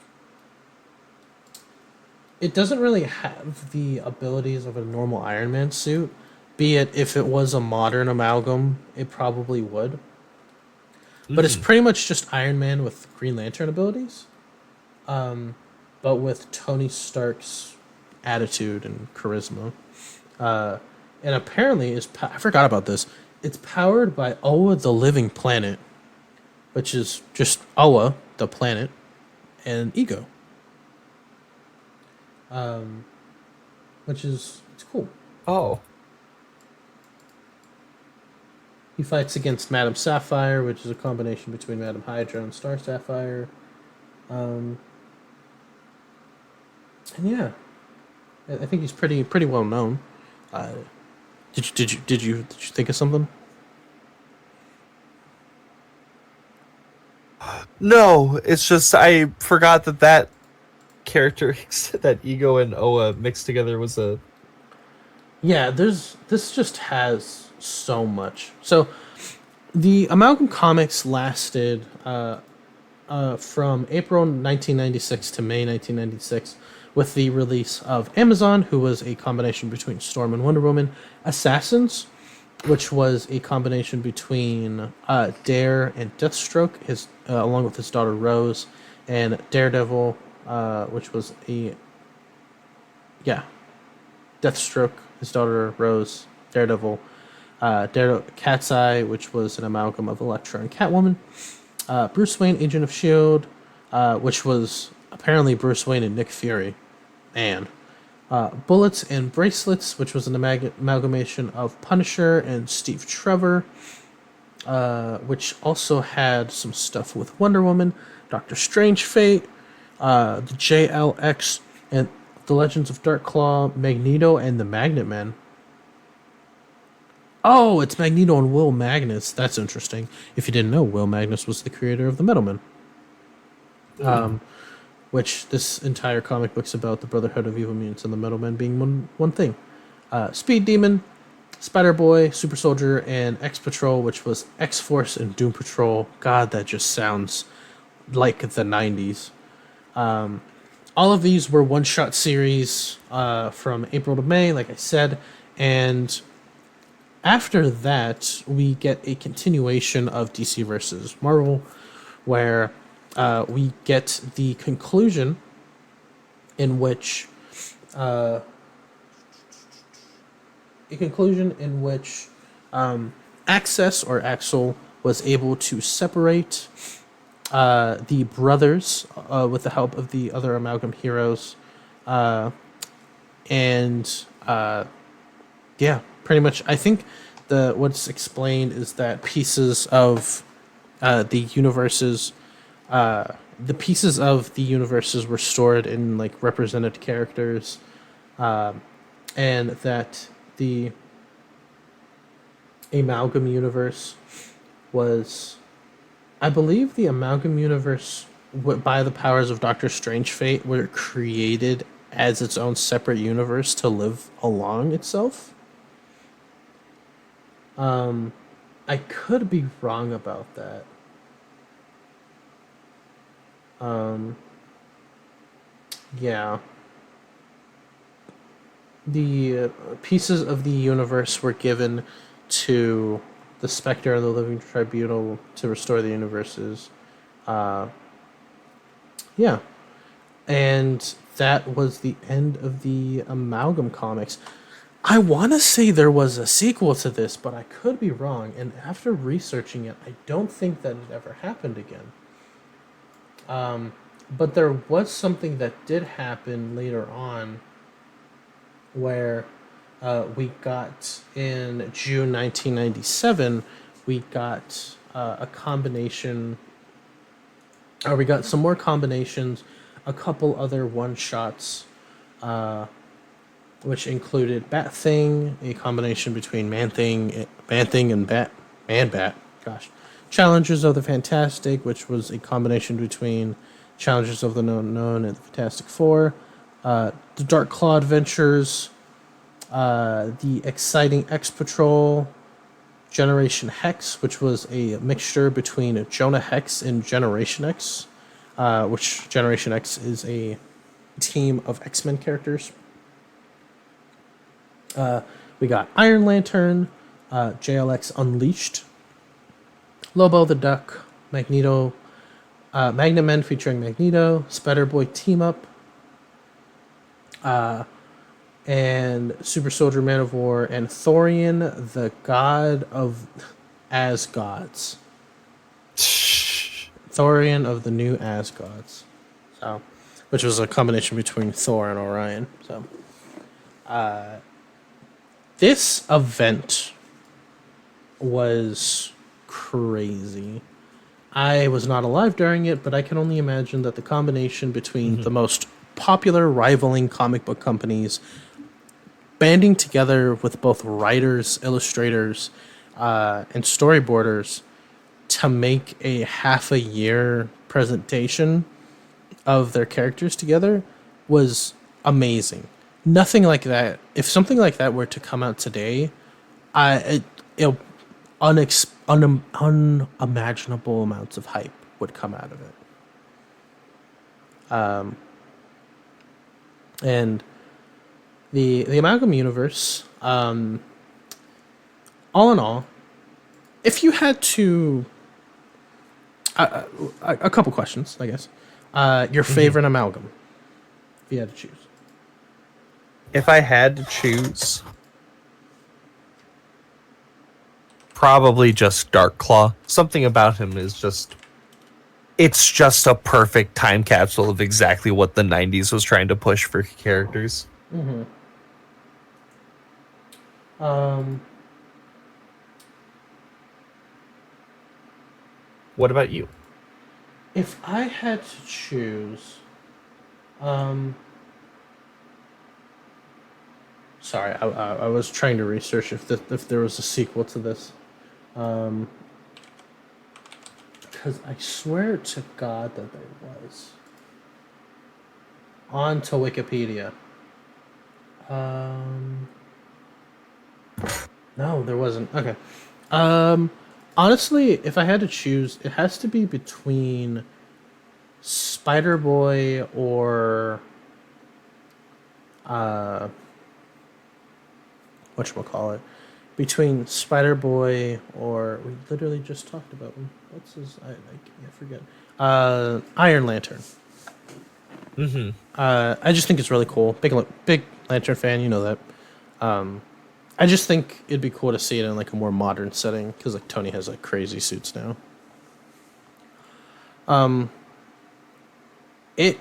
[SPEAKER 1] It doesn't really have the abilities of a normal Iron Man suit, be it if it was a modern Amalgam, it probably would. But it's pretty much just Iron Man with Green Lantern abilities, but with Tony Stark's attitude and charisma. And apparently, I forgot about this. It's powered by Oa the Living Planet, which is just Oa, the planet, and Ego. Which is It's cool.
[SPEAKER 2] Oh.
[SPEAKER 1] He fights against Madame Sapphire, which is a combination between Madame Hydra and Star Sapphire. Um, and yeah, I think he's pretty well known. Uh, did you think of something?
[SPEAKER 2] No, it's just I forgot that character that Ego and Oa mixed together was a.
[SPEAKER 1] Yeah, this just has so much. So the Amalgam comics lasted from April 1996 to May 1996 with the release of Amazon, who was a combination between Storm and Wonder Woman, Assassins, which was a combination between Dare and Deathstroke, his along with his daughter Rose, and Daredevil, which was a yeah Deathstroke, his daughter Rose, Daredevil, Cat's Eye, which was an amalgam of Elektra and Catwoman, Bruce Wayne, Agent of Shield, which was apparently Bruce Wayne and Nick Fury, and Bullets and Bracelets, which was an amalgamation of Punisher and Steve Trevor, which also had some stuff with Wonder Woman, Doctor Strange Fate, the JLX, and the Legends of Dark Claw, Magneto, and the Magnet Men. Oh, it's Magneto and Will Magnus. That's interesting. If you didn't know, Will Magnus was the creator of the Metal Men. Which this entire comic book's about the Brotherhood of Evil Mutants and the Metal Men being one thing. Speed Demon, Spider Boy, Super Soldier, and X Patrol, which was X Force and Doom Patrol. God, that just sounds like the 90s. All of these were one-shot series from April to May, like I said, and after that, we get a continuation of DC versus Marvel, where we get the conclusion in which Access or Axel was able to separate the brothers with the help of the other amalgam heroes, and yeah, pretty much. I think what's explained is that pieces of the universes, the pieces of the universes were stored in like represented characters, and that the amalgam universe was, I believe, the amalgam universe by the powers of Doctor Strange Fate were created as its own separate universe to live along itself. I could be wrong about that. Yeah. The pieces of the universe were given to the Spectre and the Living Tribunal to restore the universes. Yeah. And that was the end of the Amalgam comics. I want to say there was a sequel to this, but I could be wrong. And after researching it, I don't think that it ever happened again. But there was something that did happen later on where we got in June 1997, we got a combination, or we got some more combinations, a couple other one-shots, which included Bat Thing, a combination between Man Thing and Bat. Gosh, Challengers of the Fantastic, which was a combination between Challengers of the Known and the Fantastic Four, the Dark Claw Adventures, the Exciting X Patrol, Generation Hex, which was a mixture between Jonah Hex and Generation X, which Generation X is a team of X-Men characters. We got Iron Lantern, JLX Unleashed, Lobo the Duck, Magneto, Magnet Men featuring Magneto, Spider Boy Team Up, and Super Soldier Man of War, and Thorian, the God of Asgods. Thorian of the New Asgods. So, which was a combination between Thor and Orion. So, This event was crazy. I was not alive during it, but I can only imagine that the combination between the most popular rivaling comic book companies banding together with both writers, illustrators, and storyboarders to make a half a year presentation of their characters together was amazing. Nothing like that. If something like that were to come out today, it'll unimaginable amounts of hype would come out of it. And the Amalgam universe, all in all, if you had to, a couple questions, I guess. Your favorite Amalgam, if you had to choose.
[SPEAKER 2] If I had to choose, probably just Darkclaw. Something about him is just, it's just a perfect time capsule of exactly what the 90s was trying to push for characters. What about you?
[SPEAKER 1] If I had to choose, sorry, I was trying to research if there was a sequel to this, because I swear to God that there was. On to Wikipedia. No, there wasn't. Okay. Honestly, if I had to choose, it has to be between Spider-Boy or whatchamacallit. Between Spider-Boy or we literally just talked about him. What's his I forget. Iron Lantern. I just think it's really cool. Big Lantern fan, you know that. I just think it'd be cool to see it in like a more modern setting because like Tony has like crazy suits now. It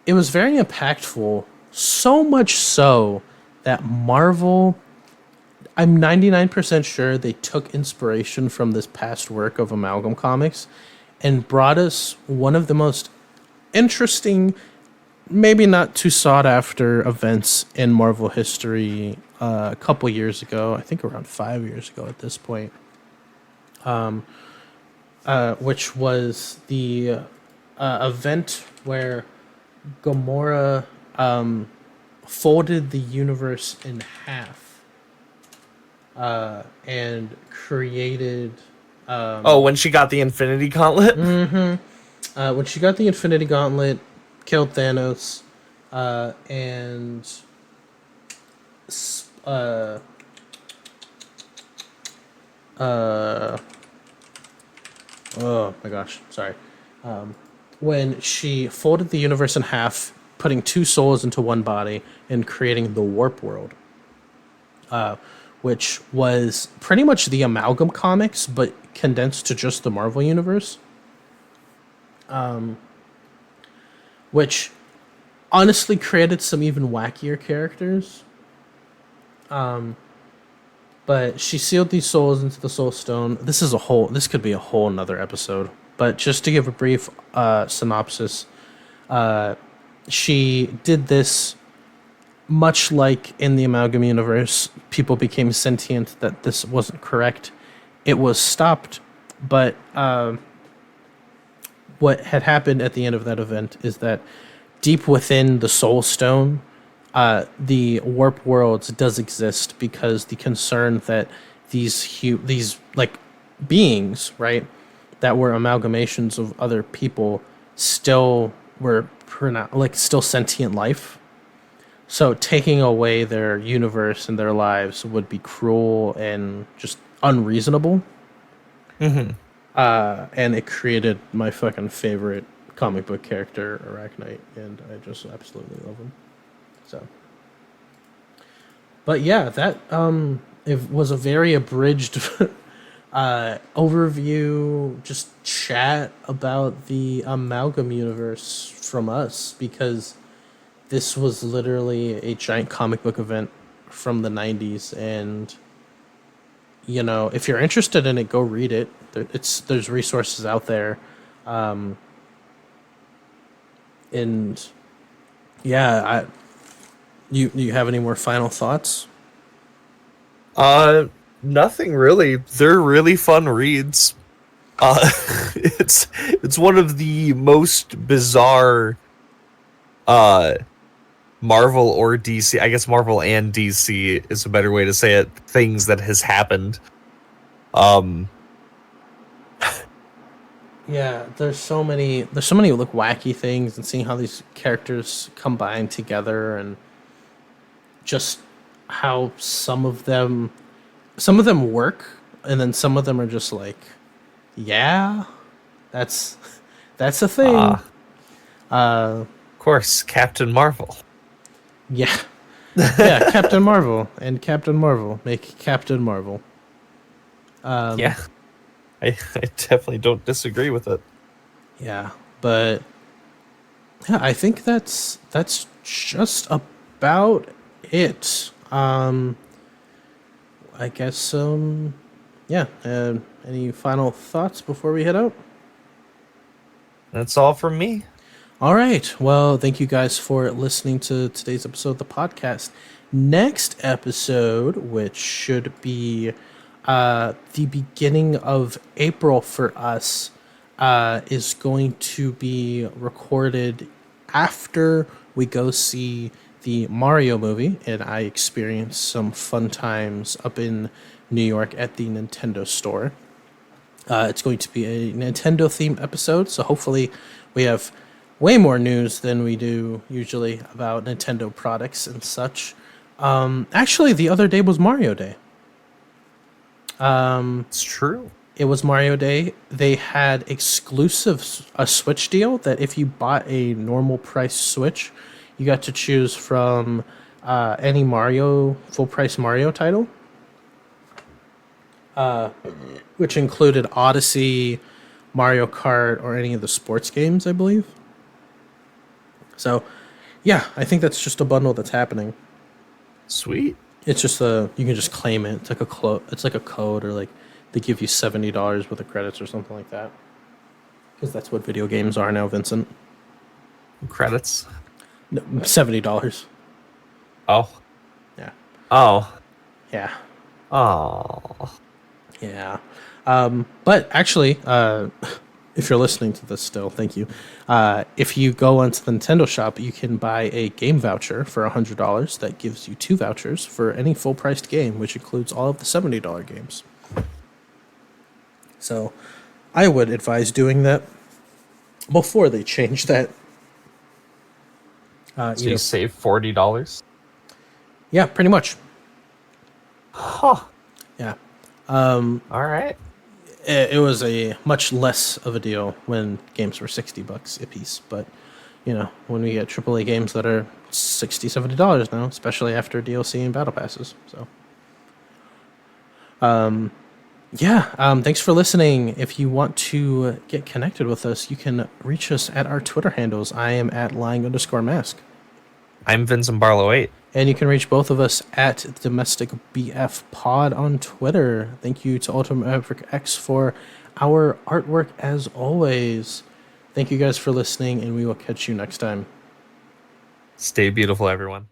[SPEAKER 1] was very impactful, so much so that Marvel, I'm 99% sure they took inspiration from this past work of Amalgam Comics and brought us one of the most interesting, maybe not too sought after events in Marvel history a couple years ago. I think around 5 years ago at this point. Which was the event where Gamora folded the universe in half and created.
[SPEAKER 2] When she got the Infinity Gauntlet?
[SPEAKER 1] When she got the Infinity Gauntlet, killed Thanos, and oh my gosh, sorry. When she folded the universe in half, putting two souls into one body and creating the Warp World, which was pretty much the Amalgam comics, but condensed to just the Marvel universe. Which honestly created some even wackier characters. But she sealed these souls into the Soul Stone. This could be a whole nother episode. But just to give a brief synopsis, she did this much like in the Amalgam universe. People became sentient that this wasn't correct. It was stopped, but what had happened at the end of that event is that deep within the Soul Stone, the warp worlds does exist because the concern that these like beings, right, that were amalgamations of other people still were still sentient life. So taking away their universe and their lives would be cruel and just unreasonable. And it created my fucking favorite comic book character, Arachnite, and I just absolutely love him. So, but yeah, that it was a very abridged overview, just chat about the Amalgam universe from us, because this was literally a giant comic book event from the 90s, and you know, if you're interested in it, go read it. There's resources out there. And yeah, you have any more final thoughts?
[SPEAKER 2] Uh, Nothing really. They're really fun reads. Uh, it's one of the most bizarre uh Marvel or DC, I guess Marvel and DC is a better way to say it, things that has happened. Um
[SPEAKER 1] Yeah, there's so many like wacky things, and seeing how these characters combine together, and just how some of them work, and then some of them are just like, yeah, that's that's a thing.
[SPEAKER 2] uh
[SPEAKER 1] Uh,
[SPEAKER 2] of course, Captain Marvel.
[SPEAKER 1] yeah, yeah, Captain Marvel and Captain Marvel make Captain Marvel.
[SPEAKER 2] Yeah. I definitely don't disagree with it.
[SPEAKER 1] Yeah, but yeah, I think that's just about it. I guess yeah. Any final thoughts before we head out?
[SPEAKER 2] That's all from me.
[SPEAKER 1] All right. Well, thank you guys for listening to today's episode of the podcast. Next episode, which should be the beginning of April for us, is going to be recorded after we go see the Mario movie, and I experienced some fun times up in New York at the Nintendo store. It's going to be a Nintendo themed episode, so hopefully we have way more news than we do usually about Nintendo products and such. Actually, the other day was Mario Day.
[SPEAKER 2] It's true.
[SPEAKER 1] It was Mario Day. They had a Switch deal that if you bought a normal price Switch, you got to choose from any Mario full price Mario title, which included Odyssey, Mario Kart, or any of the sports games, I believe. So, yeah, I think that's just a bundle that's happening.
[SPEAKER 2] Sweet.
[SPEAKER 1] It's just you can just claim it. It's like it's like a code, or like they give you $70 worth of credits or something like that. Because that's what video games are now, Vincent.
[SPEAKER 2] Credits.
[SPEAKER 1] No, $70.
[SPEAKER 2] Oh.
[SPEAKER 1] Yeah.
[SPEAKER 2] Oh.
[SPEAKER 1] Yeah.
[SPEAKER 2] Oh.
[SPEAKER 1] Yeah. But actually, if you're listening to this still, thank you. If you go onto the Nintendo shop, you can buy a game voucher for $100 that gives you 2 vouchers for any full-priced game, which includes all of the $70 games. So I would advise doing that before they change that.
[SPEAKER 2] So you save $40?
[SPEAKER 1] Yeah, pretty much.
[SPEAKER 2] Huh.
[SPEAKER 1] Yeah.
[SPEAKER 2] All right.
[SPEAKER 1] It was a much less of a deal when games were $60 a piece, but you know, when we get AAA games that are $60-$70 now, especially after DLC and battle passes. So yeah, thanks for listening. If you want to get connected with us, you can reach us at our Twitter handles. I am at lying_mask.
[SPEAKER 2] I'm Vincent Barlow 8.
[SPEAKER 1] And you can reach both of us at Domestic BF Pod on Twitter. Thank you to Ultimate Maverick X for our artwork as always. Thank you guys for listening, and we will catch you next time.
[SPEAKER 2] Stay beautiful, everyone.